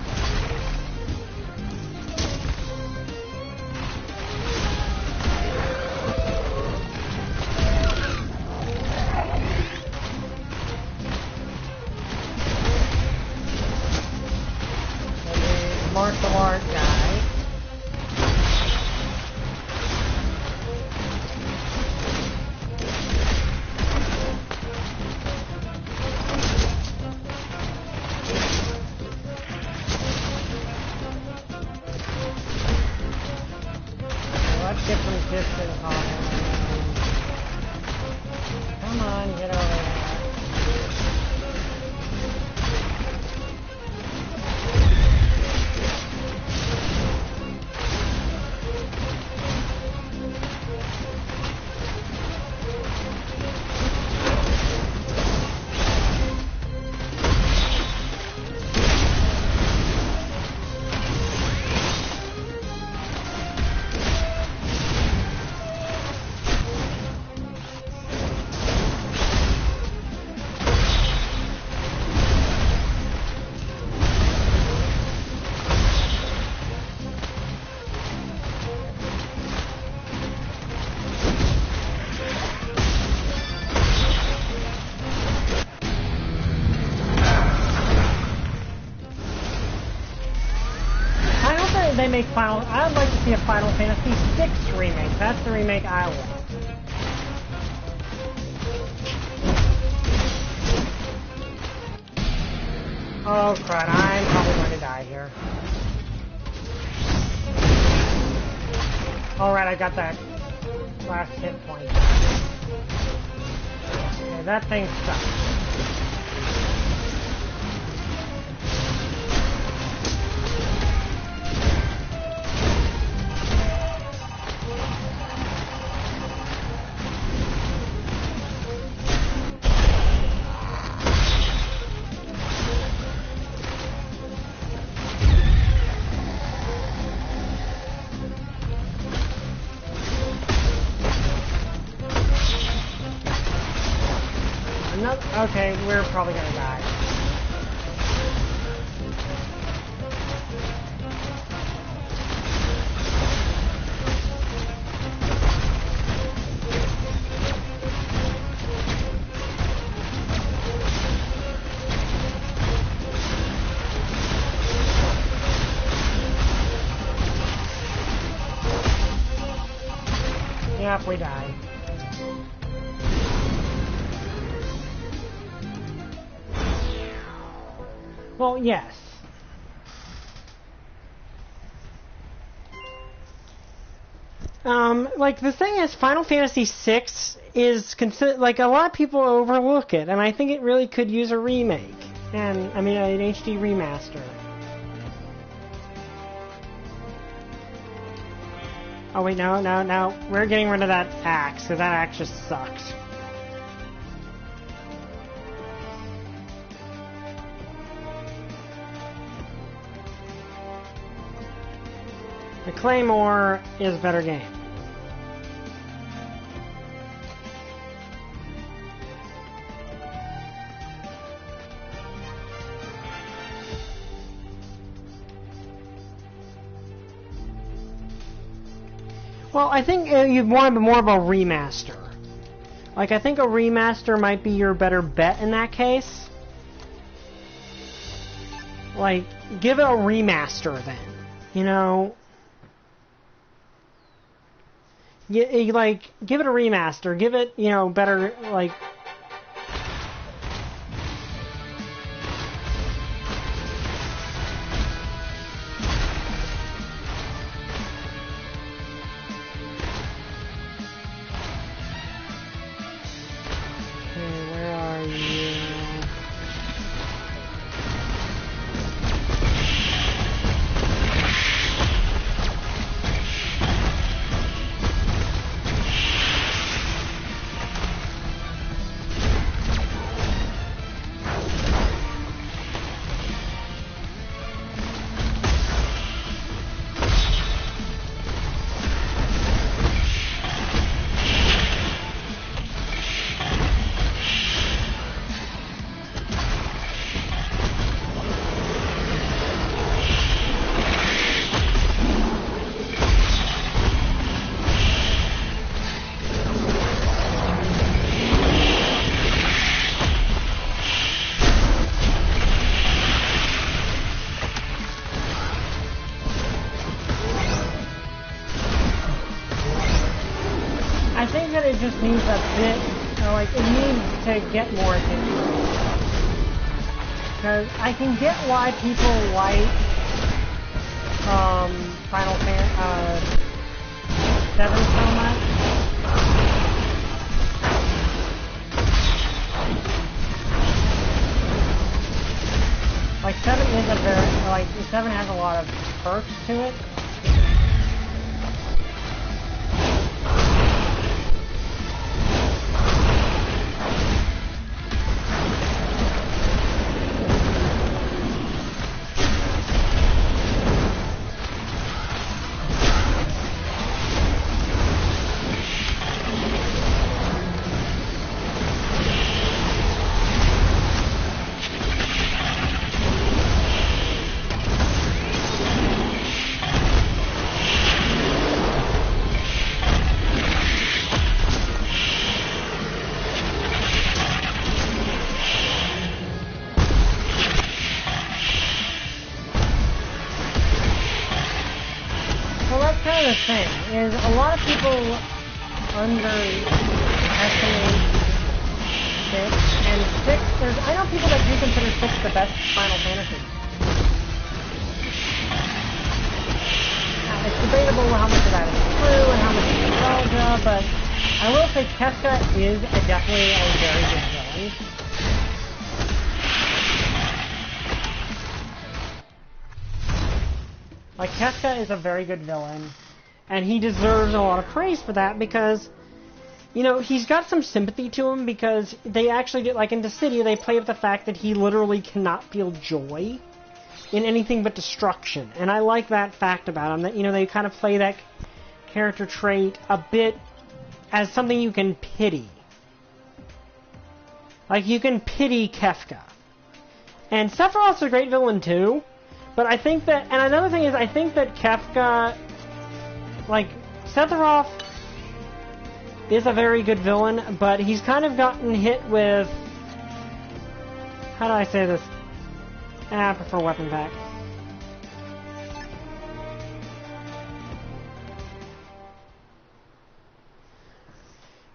Martial art guy. Let's get some distance on him. Come on, get over there. They make Final. I'd like to see a Final Fantasy VI remake. That's the remake I want. Oh crud! I'm probably going to die here. All right, I got that last hit point. Okay, that thing sucks. Okay, we're probably gonna die. Yep, we died. Well, yes. Like, the thing is, Final Fantasy VI is like, a lot of people overlook it, and I think it really could use a remake. And, I mean, an HD remaster. Oh, wait, no. We're getting rid of that axe, because that axe just sucks. The Claymore is a better game. Well, I think you'd want more of a remaster. Like, I think a remaster might be your better bet in that case. Like, give it a remaster then. You know? Like, give it a remaster. Give it, you know, better, like... It just needs a bit, like, it needs to get more attention. Because I can get why people like, Final Fantasy, 7 so much. Like, 7 is a very, like, 7 has a lot of perks to it. The thing is, a lot of people underestimate 6, and 6, I know people that do consider 6 the best Final Fantasy. Now, it's debatable how much of that is true and how much is nostalgia, but I will say Kefka is definitely a very good villain. Like, Kefka is a very good villain. And he deserves a lot of praise for that because, you know, he's got some sympathy to him because they actually did, like in the city, they play up the fact that he literally cannot feel joy in anything but destruction. And I like that fact about him, that, you know, they kind of play that character trait a bit as something you can pity. Like, you can pity Kefka. And Sephiroth's a great villain too, but I think that, and another thing is, I think that Kefka, like, Sephiroth is a very good villain, but he's kind of gotten hit with... How do I say this? I prefer Weapon Pack.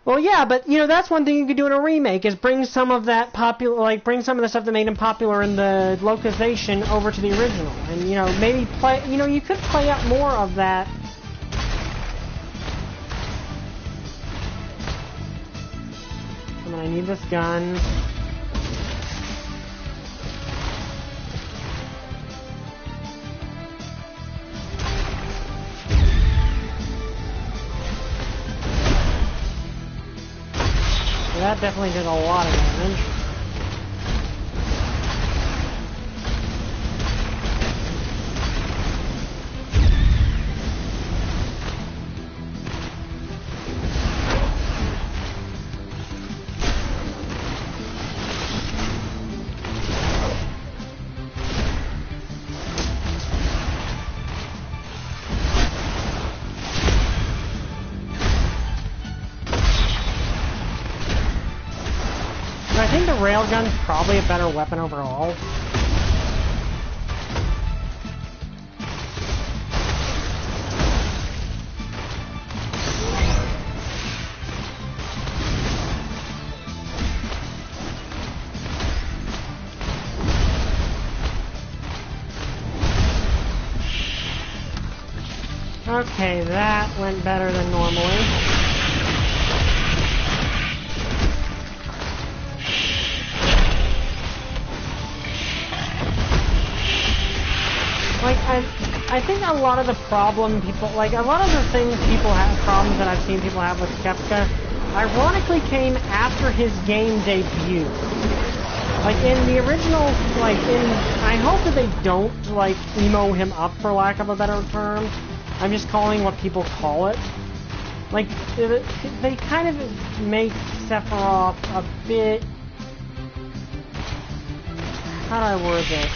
Well, yeah, but, you know, that's one thing you could do in a remake, is bring some of that popular... Like, bring some of the stuff that made him popular in the localization over to the original. And, you know, maybe play... You know, you could play up more of that... I need this gun. So that definitely did a lot of damage. railgun's probably a better weapon overall. Okay, that went better than normally. Like, I think a lot of the problem people, like, a lot of the things people have, problems that I've seen people have with Kefka, ironically came after his game debut. Like, in the original, like, I hope that they don't, like, emo him up, for lack of a better term. I'm just calling what people call it. Like, they kind of make Sephiroth a bit... How do I word this?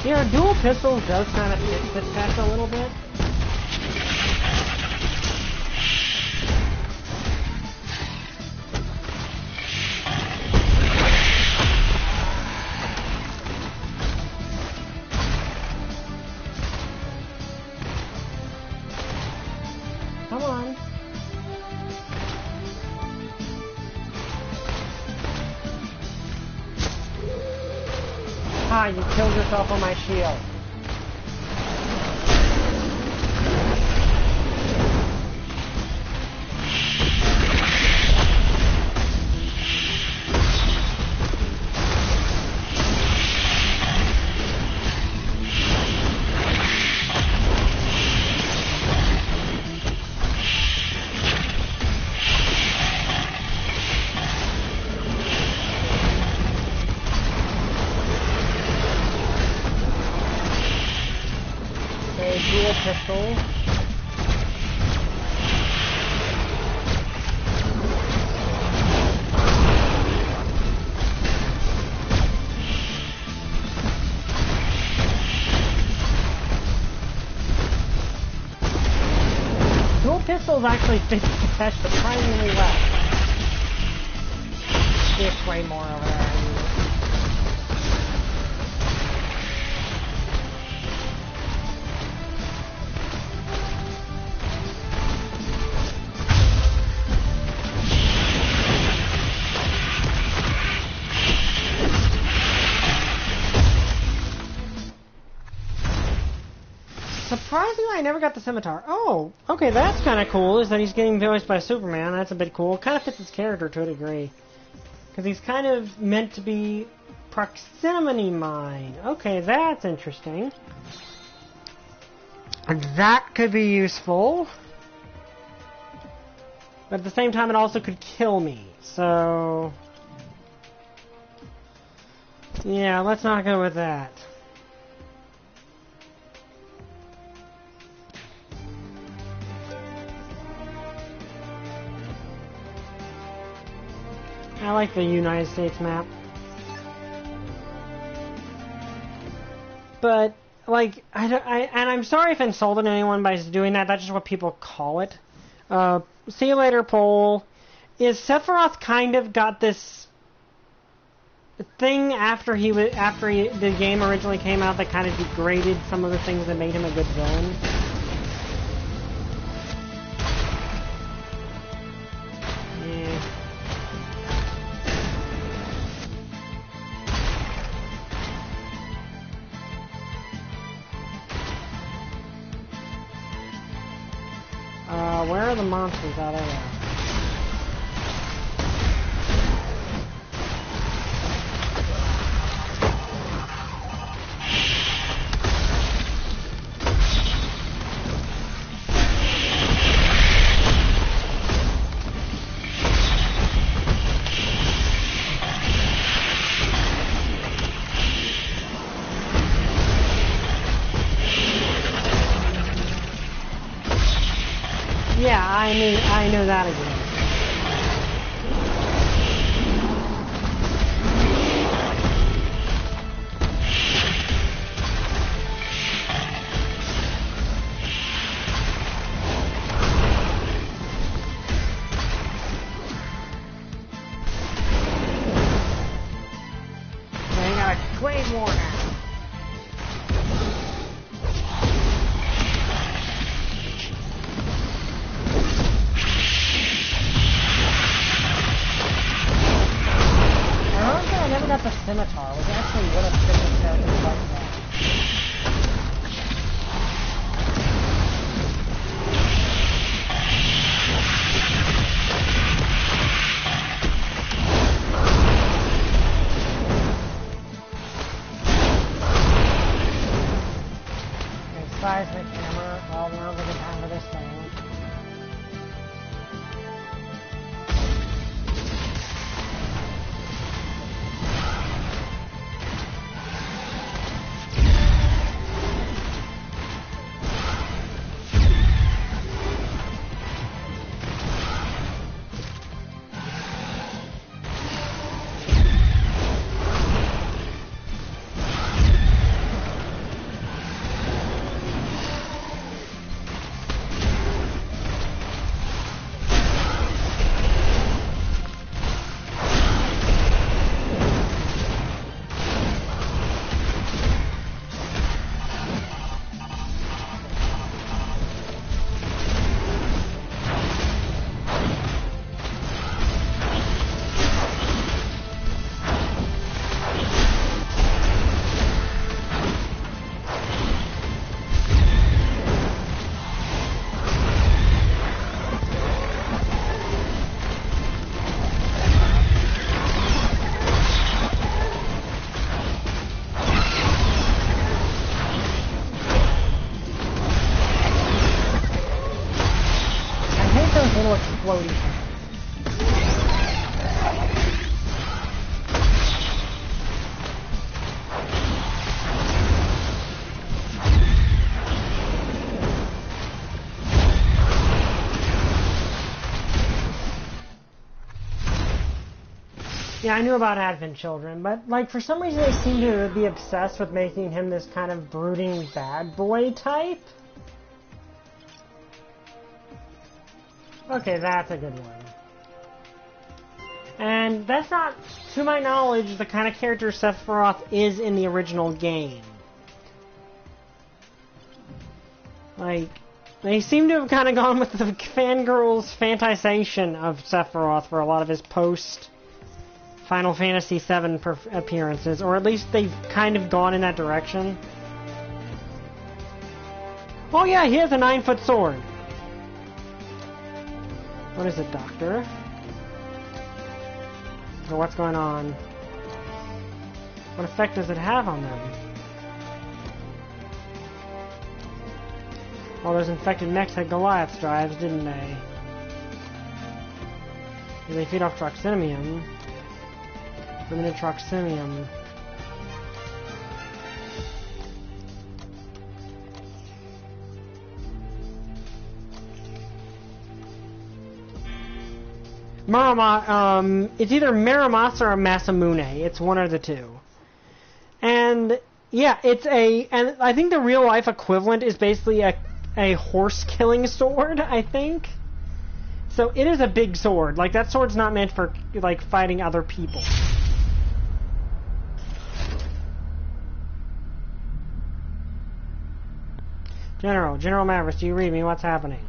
Yeah, dual pistols does kind of fit the test a little bit. Come on. Ah, you killed yourself on my shield. Dual pistol. Dual pistols actually fit the test surprisingly well. This way more over there. Surprisingly, I never got the scimitar. Oh, okay, that's kind of cool, is that he's getting voiced by Superman. That's a bit cool. Kind of fits his character to a degree. Because he's kind of meant to be proximity mine. Okay, that's interesting. That could be useful. But at the same time, it also could kill me. So... yeah, let's not go with that. I like the United States map. But, like, and I'm sorry if I insulted anyone by doing that. That's just what people call it. See you later, Poll. Is Sephiroth kind of got this thing after the game originally came out that kind of degraded some of the things that made him a good villain? Where are the monsters out of there? Yeah, I I know that again. Claymore now. I never got the scimitar, which actually would have fit the character quite well. Seismic hammer. Well, now's a good time for this thing. Little exploding things. Yeah, I knew about Advent Children, but, like, for some reason they seem to be obsessed with making him this kind of brooding bad boy type. Okay, that's a good one. And that's not, to my knowledge, the kind of character Sephiroth is in the original game. Like, they seem to have kind of gone with the fangirls' fantasization of Sephiroth for a lot of his post-Final Fantasy VII appearances, or at least they've kind of gone in that direction. Oh yeah, he has a 9-foot sword. What is it, Doctor? Or what's going on? What effect does it have on them? Well, those infected mechs had Goliath's drives, didn't they? They feed off Troximium. Limited Troximium. It's either Muramas or a Masamune. It's one of the two. And, yeah, and I think the real-life equivalent is basically a horse-killing sword, I think. So it is a big sword. Like, that sword's not meant for, like, fighting other people. General Mavericks, do you read me? What's happening?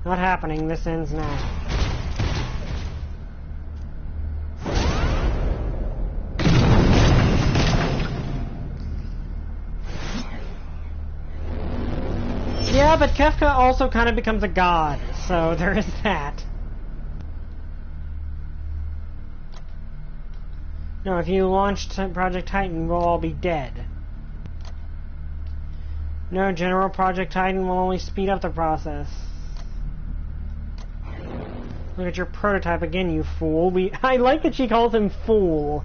Not happening. This ends now. Yeah, but Kefka also kind of becomes a god, so there is that. No, if you launched Project Titan, we'll all be dead. No, General, Project Titan will only speed up the process. Look at your prototype again, you fool. I like that she calls him fool.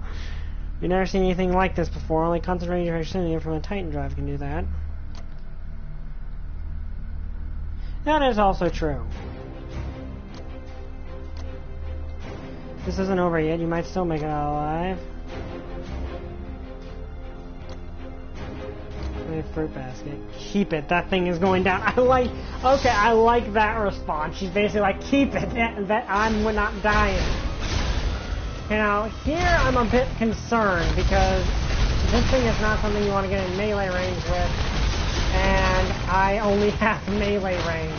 We've never seen anything like this before. Only concentrating your from a Titan drive can do that. That is also true. This isn't over yet. You might still make it out alive. Fruit basket. Keep it. That thing is going down. Okay, I like that response. She's basically like, keep it. That I'm not dying. You know, here I'm a bit concerned because this thing is not something you want to get in melee range with, and I only have melee range.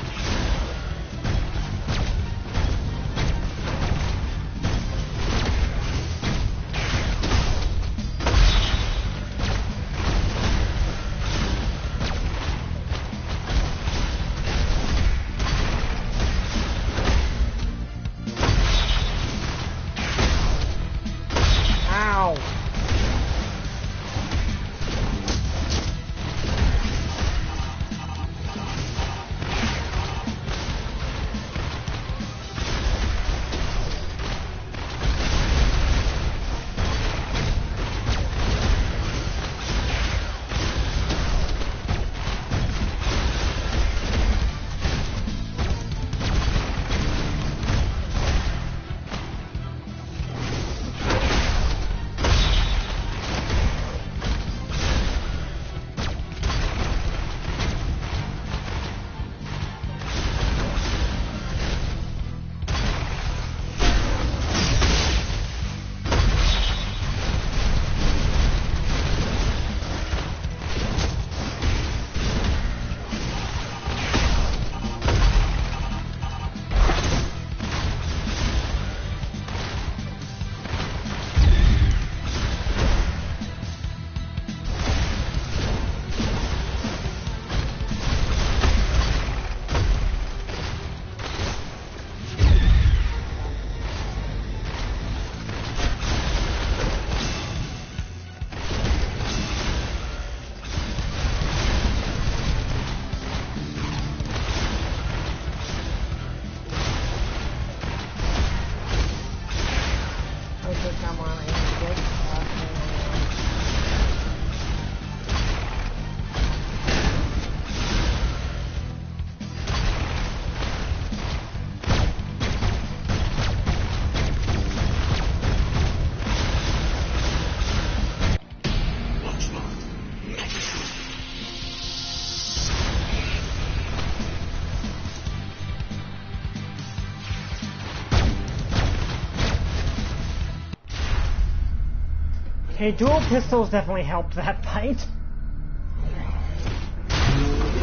Okay, dual pistols definitely helped that fight.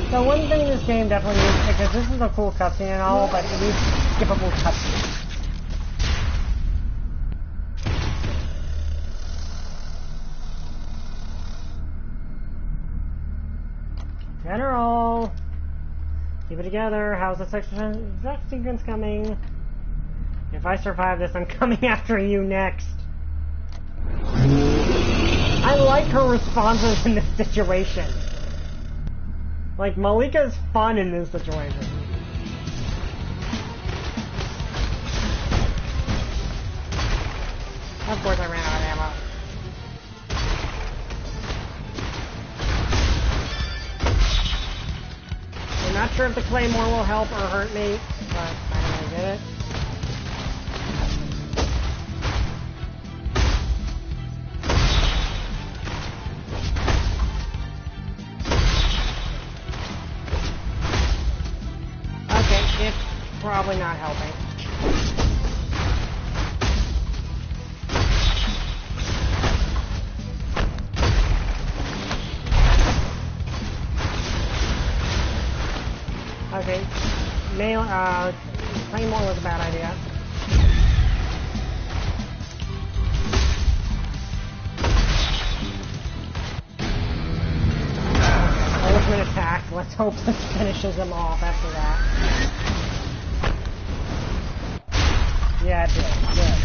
So one thing this game definitely needs, because this is a cool cutscene and all, but it needs skippable cutscenes. General! Keep it together. How's the sex sequence coming? If I survive this, I'm coming after you next. I like her responses in this situation. Like, Malika's fun in this situation. Of course I ran out of ammo. I'm not sure if the claymore will help or hurt me, but I'm gonna get it. Probably not helping. Okay, Claymore was a bad idea. Ultimate attack. Let's hope this finishes them off after that. Yeah, it did. Good.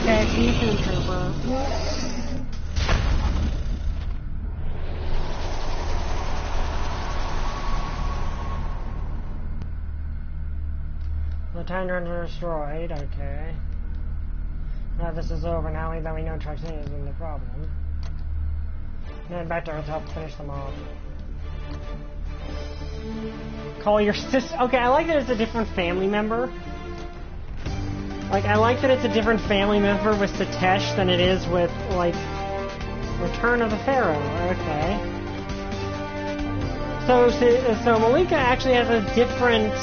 Okay, see you soon, Trooper. The time runner destroyed, okay. Now this is over, now that we know Traxine isn't the problem. Then back to Earth to help finish them off. Call your sister. Okay, I like that it's a different family member. Like, I like that it's a different family member with Satesh than it is with, like, Return of the Pharaoh. Okay. So Malika actually has a different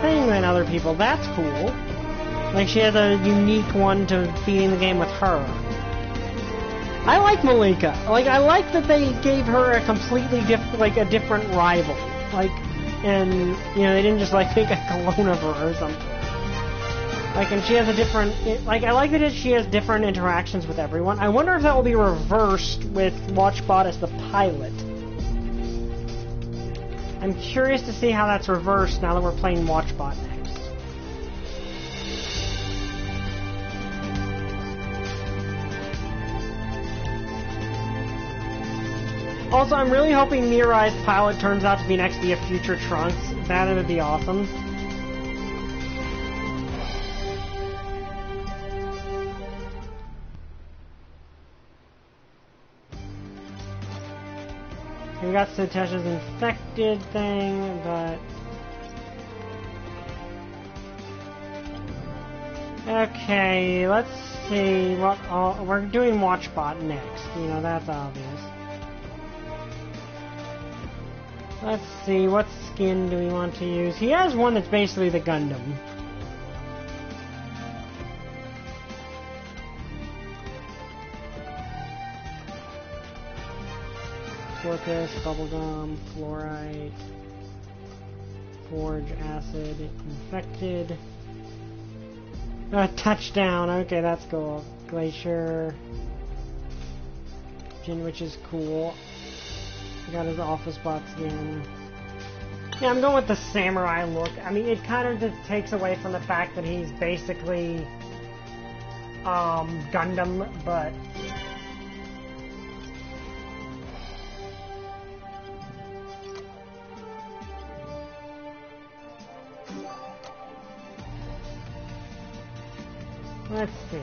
thing than other people. That's cool. Like, she has a unique one to be in the game with her. I like Malika. Like, I like that they gave her a completely a different rival. Like, and, you know, they didn't just, like, make a clone of her or something. Like, and she has a different... Like, I like that she has different interactions with everyone. I wonder if that will be reversed with Watchbot as the pilot. I'm curious to see how that's reversed now that we're playing Watchbot next. Also, I'm really hoping Mirai's pilot turns out to be next to be a future Trunks. That would be awesome. We got Satesh's infected thing, but... Okay, let's see what... we're doing Watchbot next. You know, that's obvious. Let's see, what skin do we want to use? He has one that's basically the Gundam. Fortress, bubblegum, fluorite, forge, acid, infected. Touchdown, okay, that's cool. Glacier, Jin, which is cool. Got his office bot skin. Yeah, I'm going with the samurai look. I mean, it kind of just takes away from the fact that he's basically Gundam, but let's see.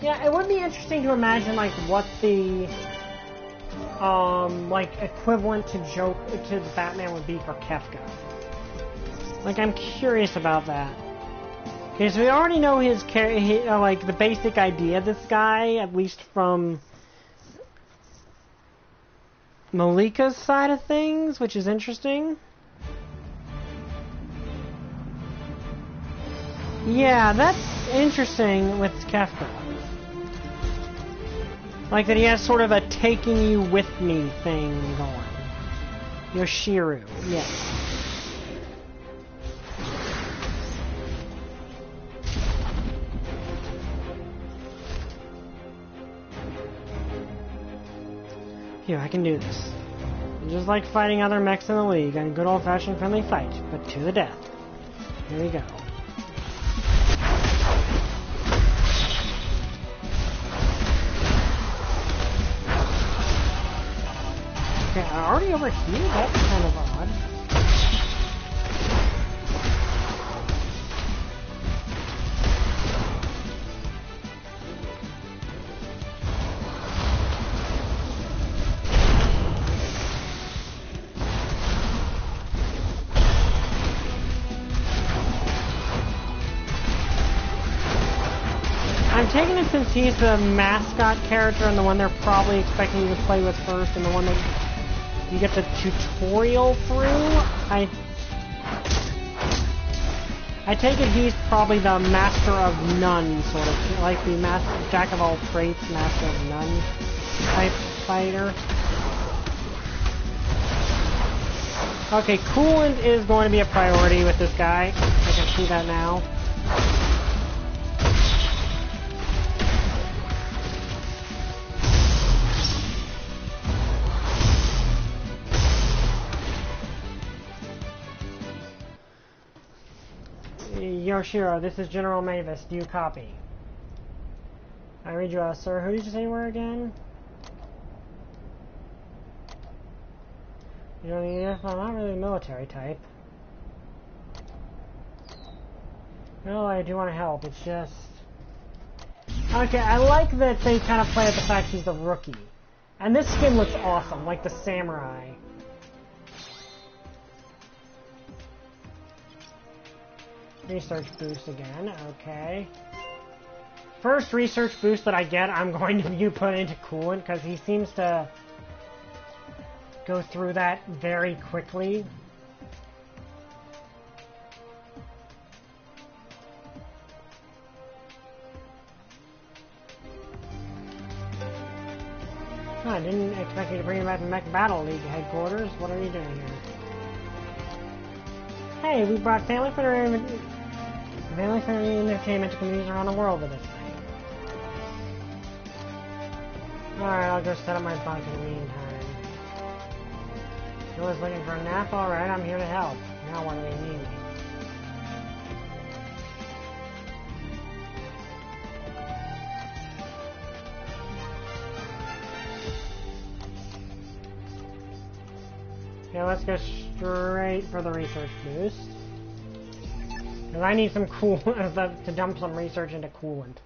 Yeah, it would be interesting to imagine like what the like equivalent to the Batman would be for Kefka. Like, I'm curious about that. Okay, so we already know his like the basic idea of this guy, at least from Malika's side of things, which is interesting. Yeah, that's interesting with Kefka. Like that he has sort of a taking you with me thing going. Yoshiru, yes. Here, I can do this. Just like fighting other mechs in the league, a good old-fashioned friendly fight, but to the death. Here we go. Okay, already over here? That's kind of odd. I'm taking it since he's the mascot character and the one they're probably expecting you to play with first and the one that you get the tutorial through. I take it he's probably the master of none, sort of, like the jack of all trades, master of none type fighter. Okay, coolant is going to be a priority with this guy. I can see that now. Yoshiro, this is General Mavis. Do you copy? I read you, sir. Who did you say were again? You know, I'm not really a military type. No, I do want to help. It's just... Okay, I like that they kind of play at the fact he's the rookie. And this skin looks awesome, like the samurai. Research boost again, okay. First research boost that I get, I'm going to put into coolant, because he seems to go through that very quickly. Oh, I didn't expect you to bring him back to Mech Battle League headquarters. What are you doing here? Hey, we brought family-friendly entertainment to communities around the world with us. Alright, I'll go set up my bunk in the meantime. You was looking for a nap? Alright, I'm here to help. Now when do they need me? Okay, let's go straight for the research boost. Because I need some to dump some research into coolant.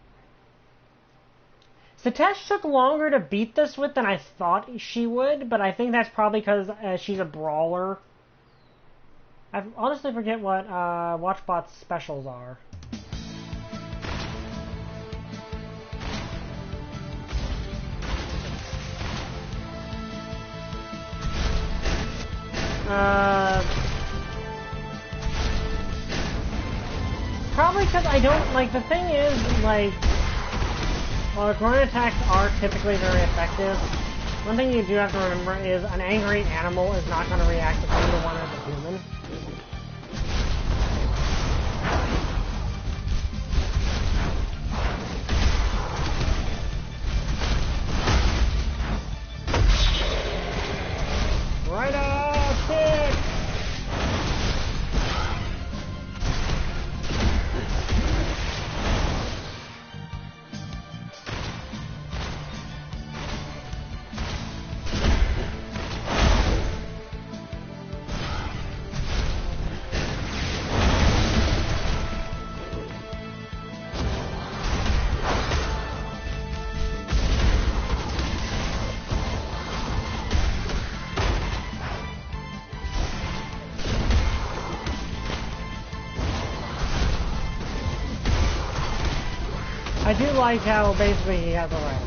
Satesh took longer to beat this with than I thought she would, but I think that's probably because she's a brawler. I honestly forget what WatchBot's specials are. Probably because I don't, like, the thing is, like, while groin attacks are typically very effective, one thing you do have to remember is an angry animal is not going to react the same to one as a human. Right off, kick! I do like how basically he has a right.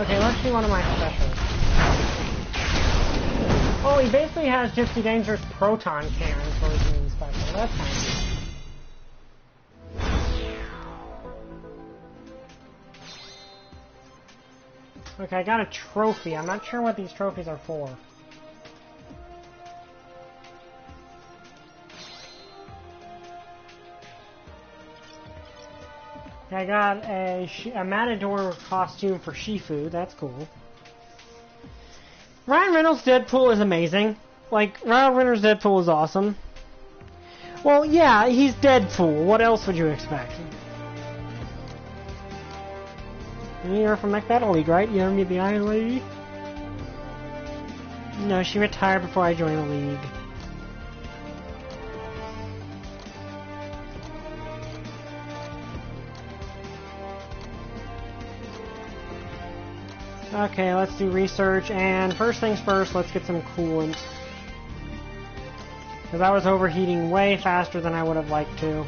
Okay, let's see one of my specials. Oh, he basically has Gypsy Danger's proton cannons for his main special. That's kind of cool. Okay, I got a trophy. I'm not sure what these trophies are for. I got a Matador costume for Shifu. That's cool. Ryan Reynolds' Deadpool is amazing. Like, Ryan Reynolds' Deadpool is awesome. Well, yeah, he's Deadpool. What else would you expect? You're from Mech Battle League, right? You ever meet the Iron Lady? No, she retired before I joined the league. Okay, let's do research, and first things first, let's get some coolant. Because I was overheating way faster than I would have liked to.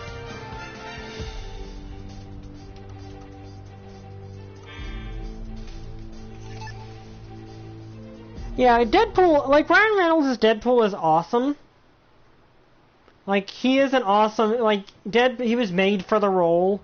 Yeah, Deadpool, like, Ryan Reynolds' Deadpool is awesome. Like, he is an awesome, like, he was made for the role.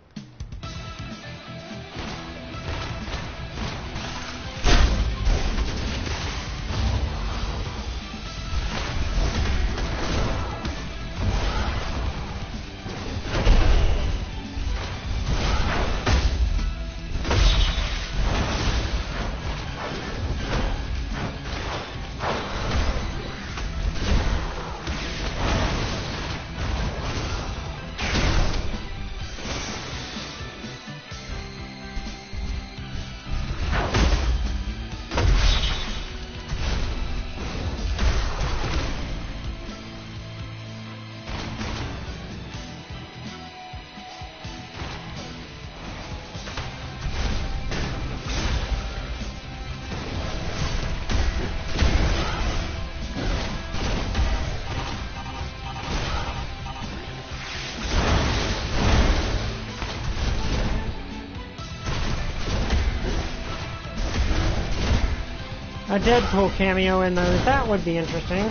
a Deadpool cameo in those. That would be interesting.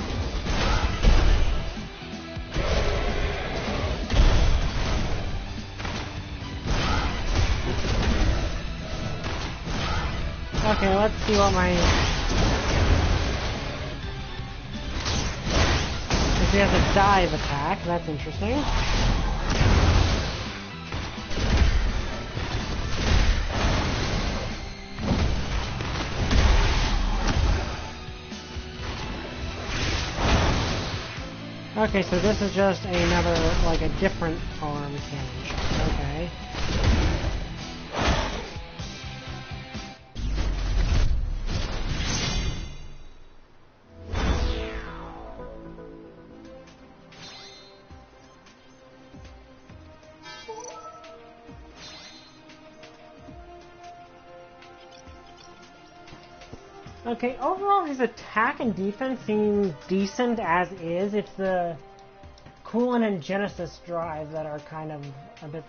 Okay, let's see what my... If he has a dive attack, that's interesting. Okay, so this is just another, like a different arm change. Okay. Okay, overall his attack and defense seem decent as is. It's the Coolant and Genesis drive that are kind of a bit...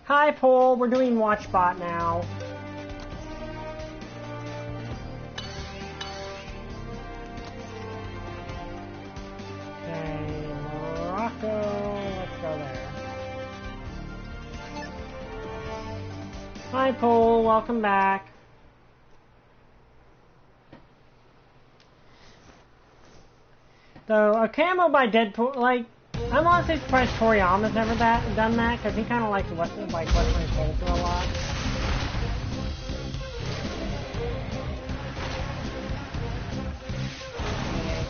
Hi, Paul! We're doing WatchBot now. Okay, Morocco. Let's go there. Hi, Paul. Welcome back. So, a camo by Deadpool, like, I'm honestly surprised Toriyama's never done that, because he kind of likes Western culture a lot.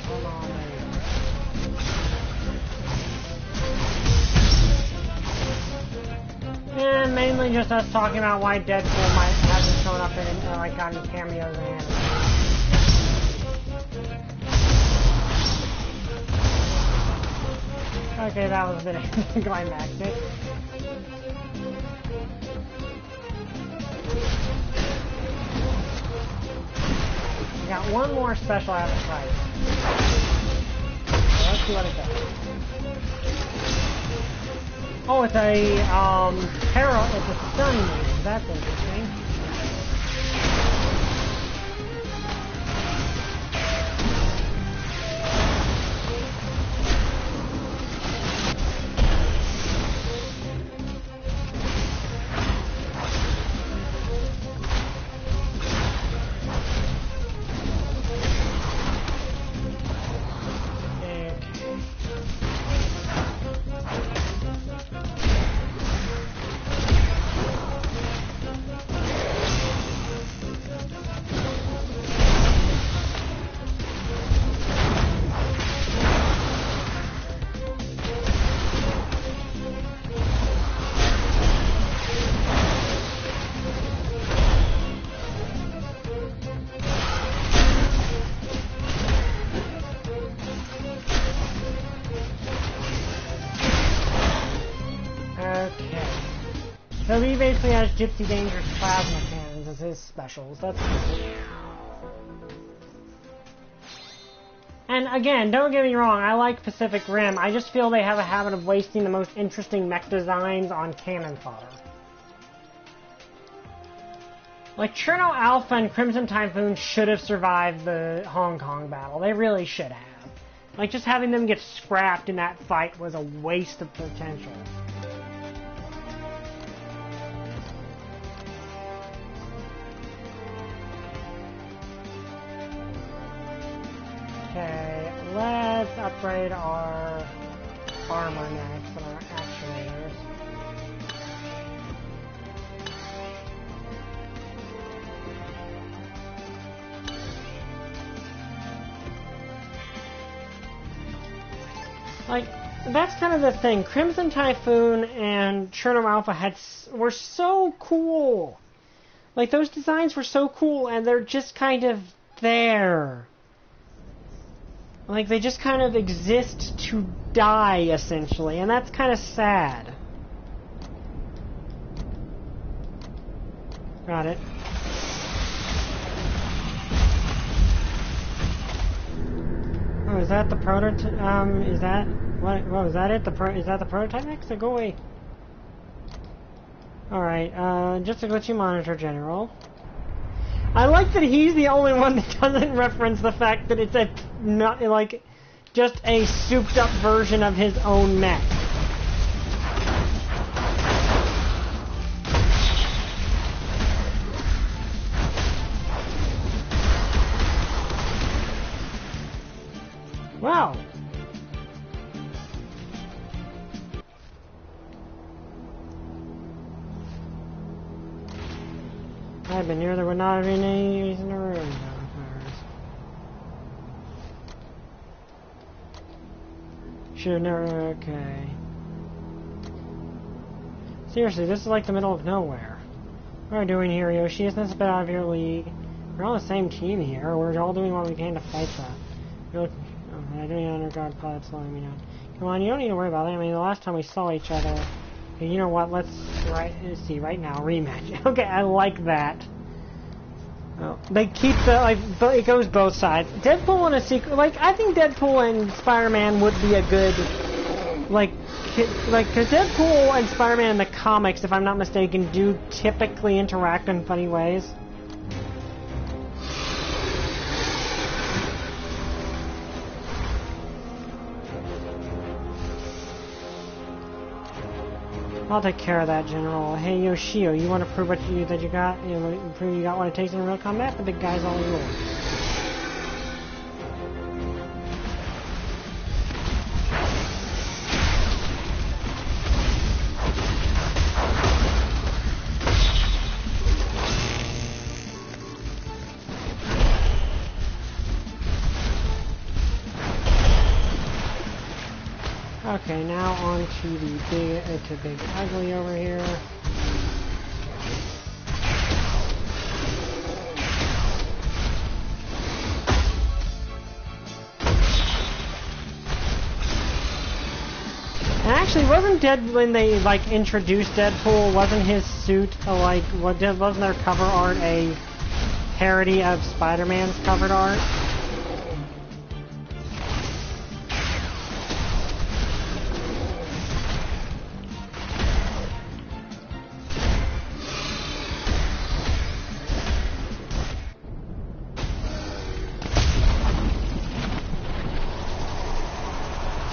Come on, there you go. And mainly just us talking about why Deadpool hasn't shown up in, like, gotten cameos and okay, that was a bit anticlimactic. We got one more special out of price. So let's see what it does. Oh, it's a it's a stun move. That's interesting. So he basically has Gypsy Danger's plasma cannons as his specials. That's cool. And again, don't get me wrong, I like Pacific Rim. I just feel they have a habit of wasting the most interesting mech designs on cannon fodder. Like, Cherno Alpha and Crimson Typhoon should have survived the Hong Kong battle. They really should have. Like, just having them get scrapped in that fight was a waste of potential. Okay, let's upgrade our armor next and our actuators. Like, that's kind of the thing. Crimson Typhoon and Cherno Alpha were so cool. Like, those designs were so cool, and they're just kind of there. Like, they just kind of exist to die, essentially, and that's kind of sad. Got it. Oh, is that the prototype? Is that... What? Oh, is that it? Is that the prototype next? So go away. Alright, just a glitchy monitor, General. I like that he's the only one that doesn't reference the fact that it's a not like just a souped up version of his own mech. Wow. I've been here, there would not have been any reason to ruin those. Should never, okay. Seriously, this is like the middle of nowhere. What are we doing here, Yoshi? Isn't this a bit out of your league? We're all the same team here. We're all doing what we can to fight that. I don't even underground pilots slowing me down. Come on, you don't need to worry about it. I mean, the last time we saw each other... You know what? Let's see right now. Rematch. Okay, I like that. Oh, they keep the it goes both sides. Deadpool and a secret. I think Deadpool and Spider-Man would be a good because Deadpool and Spider-Man in the comics, if I'm not mistaken, do typically interact in funny ways. I'll take care of that, General. Hey, Yoshio, you want to prove prove you got what it takes in real combat? But the guy's all yours. Okay, now on to the big ugly over here. And actually, when they introduced Deadpool, wasn't his suit wasn't their cover art a parody of Spider-Man's cover art?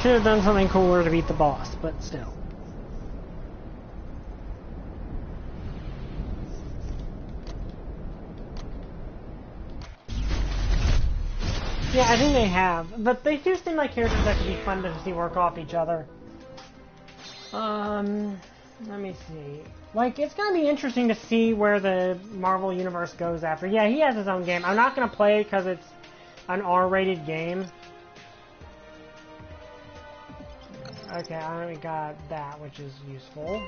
Should have done something cooler to beat the boss, but still. Yeah, I think they have, but they do seem like characters that could be fun to see work off each other. Let me see. It's gonna be interesting to see where the Marvel Universe goes after. Yeah, he has his own game. I'm not gonna play it because it's an R-rated game. Okay, I already got that, which is useful.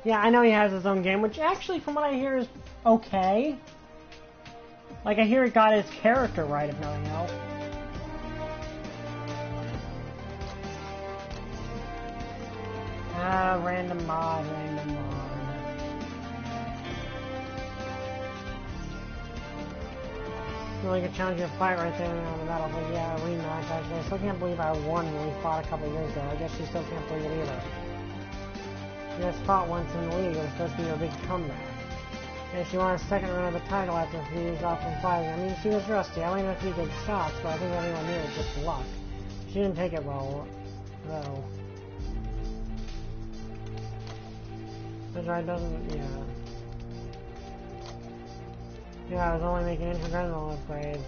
Yeah, I know he has his own game, which actually, from what I hear, is okay. I hear it got his character right, if nothing else. Random mod. Really good challenge to fight right there on the battlefield. Yeah, rematch actually. I still can't believe I won when we fought a couple years ago. I guess you still can't believe it either. You guys fought once in the league. It was supposed to be your big comeback. And she won a second run of the title after a few years off from fighting. I mean, she was rusty. I only had a few good shots, but I think everyone knew it was just luck. She didn't take it well, though. That's right, doesn't... yeah. Yeah, I was only making integral upgrades.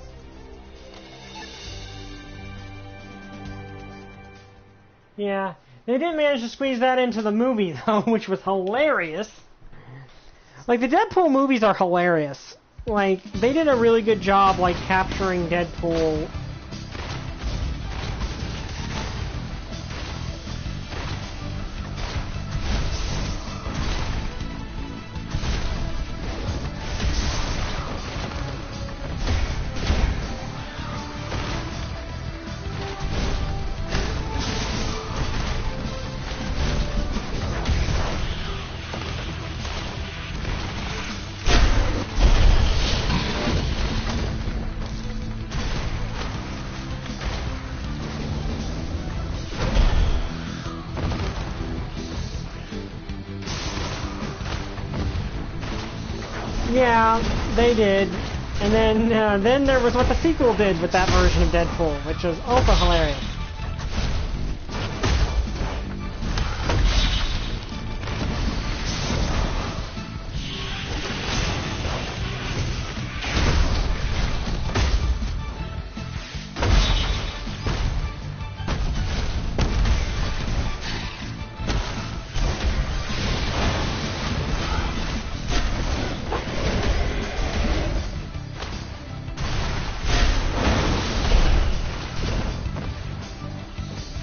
Yeah, they didn't manage to squeeze that into the movie, though, which was hilarious. The Deadpool movies are hilarious. They did a really good job, capturing Deadpool. Yeah, they did. And then there was what the sequel did with that version of Deadpool, which was also hilarious.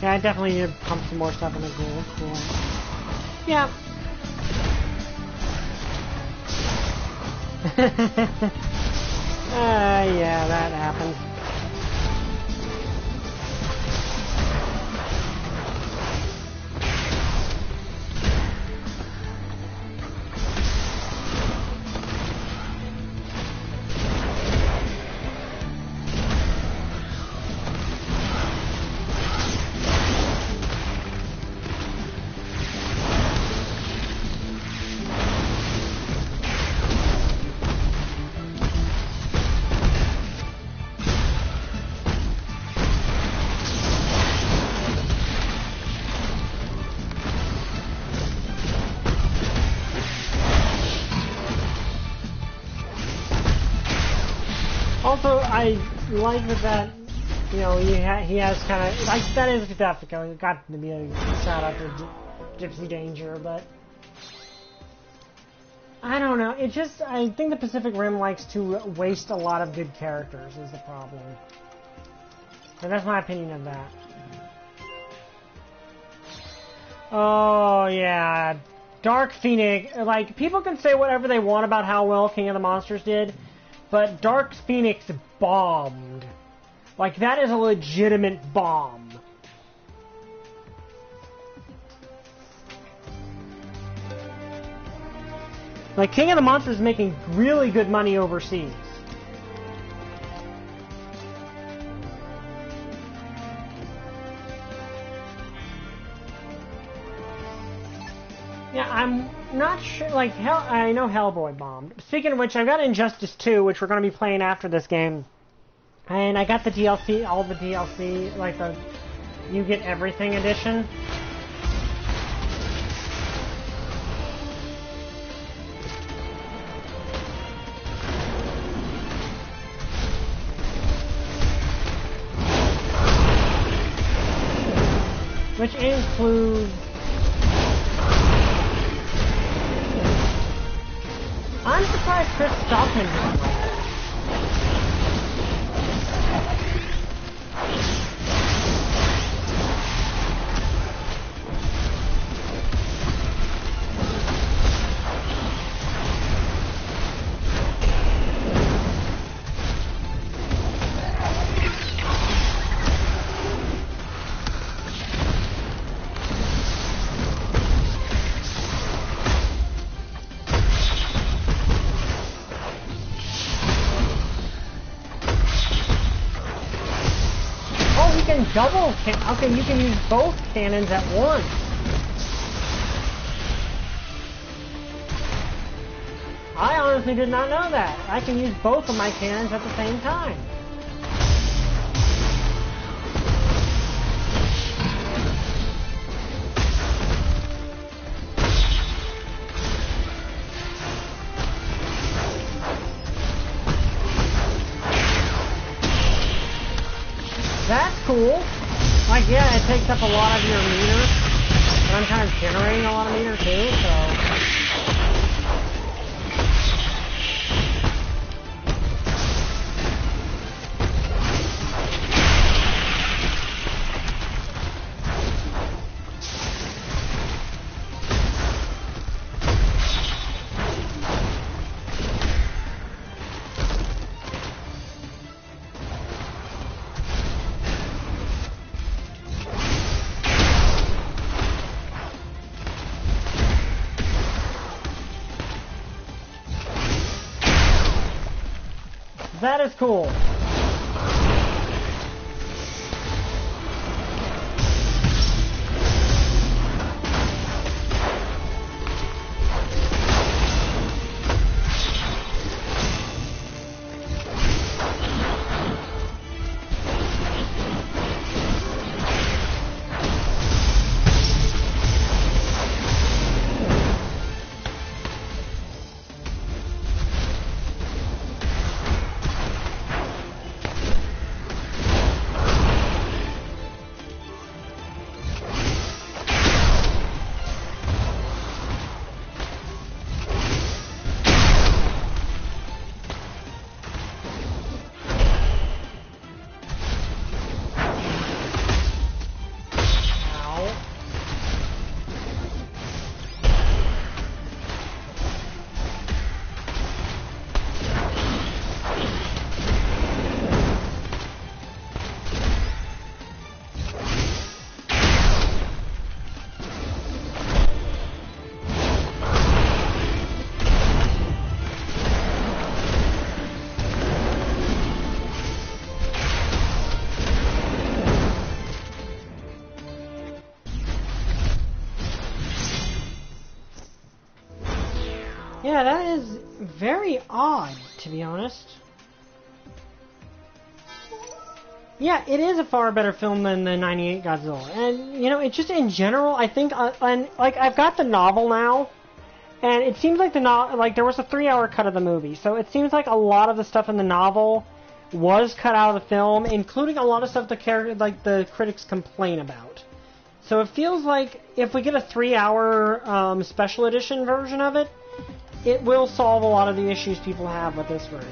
Yeah, I definitely need to pump some more stuff in the coolant. Yeah. Yeah, that happened. Also, I like that, you know, he has kind of, like, that is definitely got to be a shout out to Gypsy Danger, but I don't know, it just, I think the Pacific Rim likes to waste a lot of good characters is the problem. And that's my opinion of that. Oh, yeah. Dark Phoenix, like, people can say whatever they want about how well King of the Monsters did, but Dark Phoenix bombed. Like, that is a legitimate bomb. Like, King of the Monsters is making really good money overseas. Yeah, I'm not sure, like, I know Hellboy bombed. Speaking of which, I've got Injustice 2, which we're going to be playing after this game. And I got the DLC, all the DLC, like the You Get Everything edition. Which includes... I'm surprised Chris Stockman didn't win. Double okay, you can use both cannons at once. I honestly did not know that. I can use both of my cannons at the same time. That's cool. Like, yeah, it takes up a lot of your meter, but I'm kind of generating a lot of meter too, so... That is cool. Yeah, that is very odd, to be honest. Yeah, it is a far better film than the '98 Godzilla. And, you know, it's just in general, I think, and, like, I've got the novel now, and it seems like there was a 3-hour cut of the movie, so it seems like a lot of the stuff in the novel was cut out of the film, including a lot of stuff the critics complain about. So it feels like if we get a 3-hour special edition version of it, it will solve a lot of the issues people have with this version.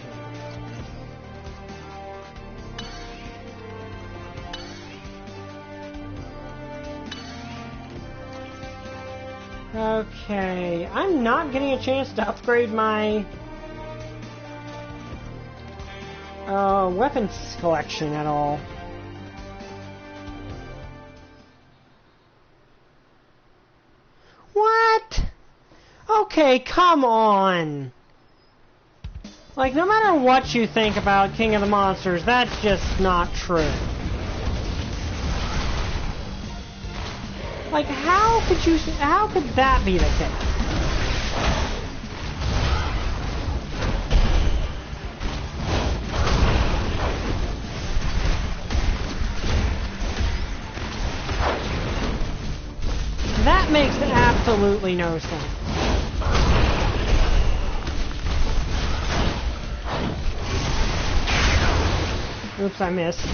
Okay, I'm not getting a chance to upgrade my weapons collection at all. What? Okay, come on. Like, no matter what you think about King of the Monsters, that's just not true. Like, how could that be the case? That makes absolutely no sense. Oops, I missed.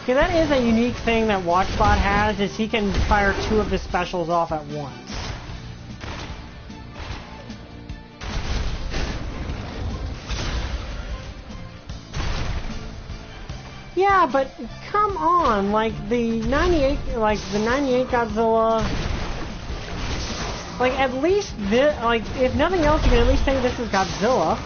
Okay, that is a unique thing that WatchBot has, is he can fire 2 of his specials off at once. Yeah, but come on, like the 98 Godzilla, like at least this, like if nothing else, you can at least say this is Godzilla.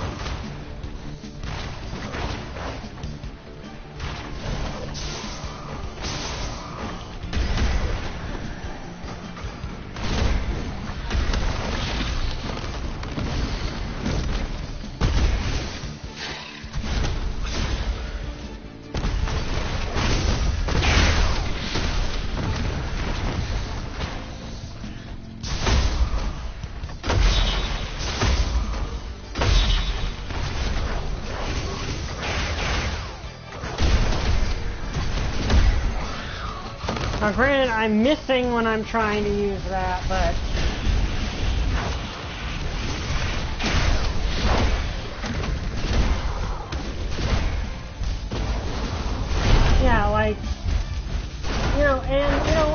Now, granted, I'm missing when I'm trying to use that, but... yeah, like... you know, and, you know,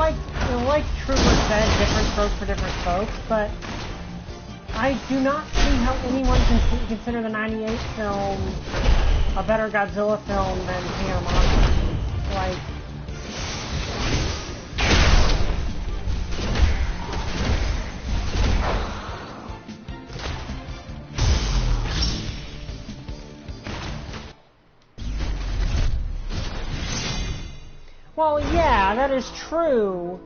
like Trooper said, different strokes for different folks, but... I do not see how anyone can consider the 98 film a better Godzilla film than King of the Monsters. Like... well, yeah, that is true,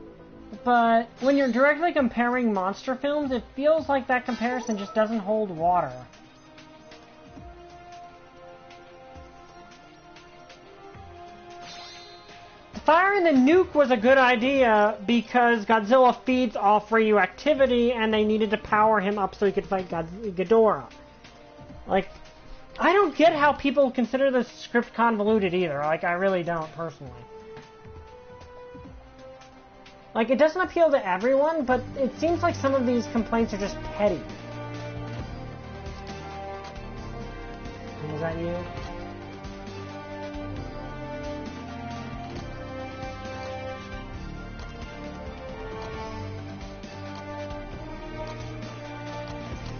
but when you're directly comparing monster films, it feels like that comparison just doesn't hold water. Firing the nuke was a good idea because Godzilla feeds off radioactivity and they needed to power him up so he could fight Ghidorah. Like, I don't get how people consider this script convoluted either. Like, I really don't, personally. Like, it doesn't appeal to everyone, but it seems like some of these complaints are just petty. Was that you?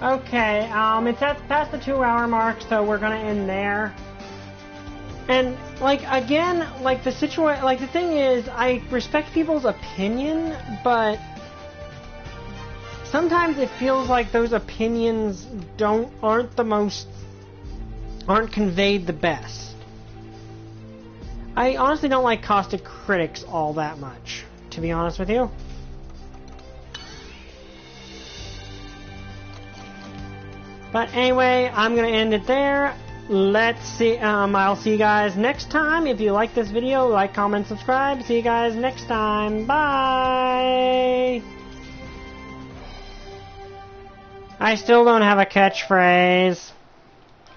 Okay, it's past the 2-hour mark, so we're gonna end there. And, like, again, like, the thing is, I respect people's opinion, but sometimes it feels like those opinions aren't conveyed the best. I honestly don't like caustic critics all that much, to be honest with you. But anyway, I'm gonna end it there. let's see. I'll see you guys next time. If you like this video, like, comment, subscribe. See you guys next time. Bye. I still don't have a catchphrase.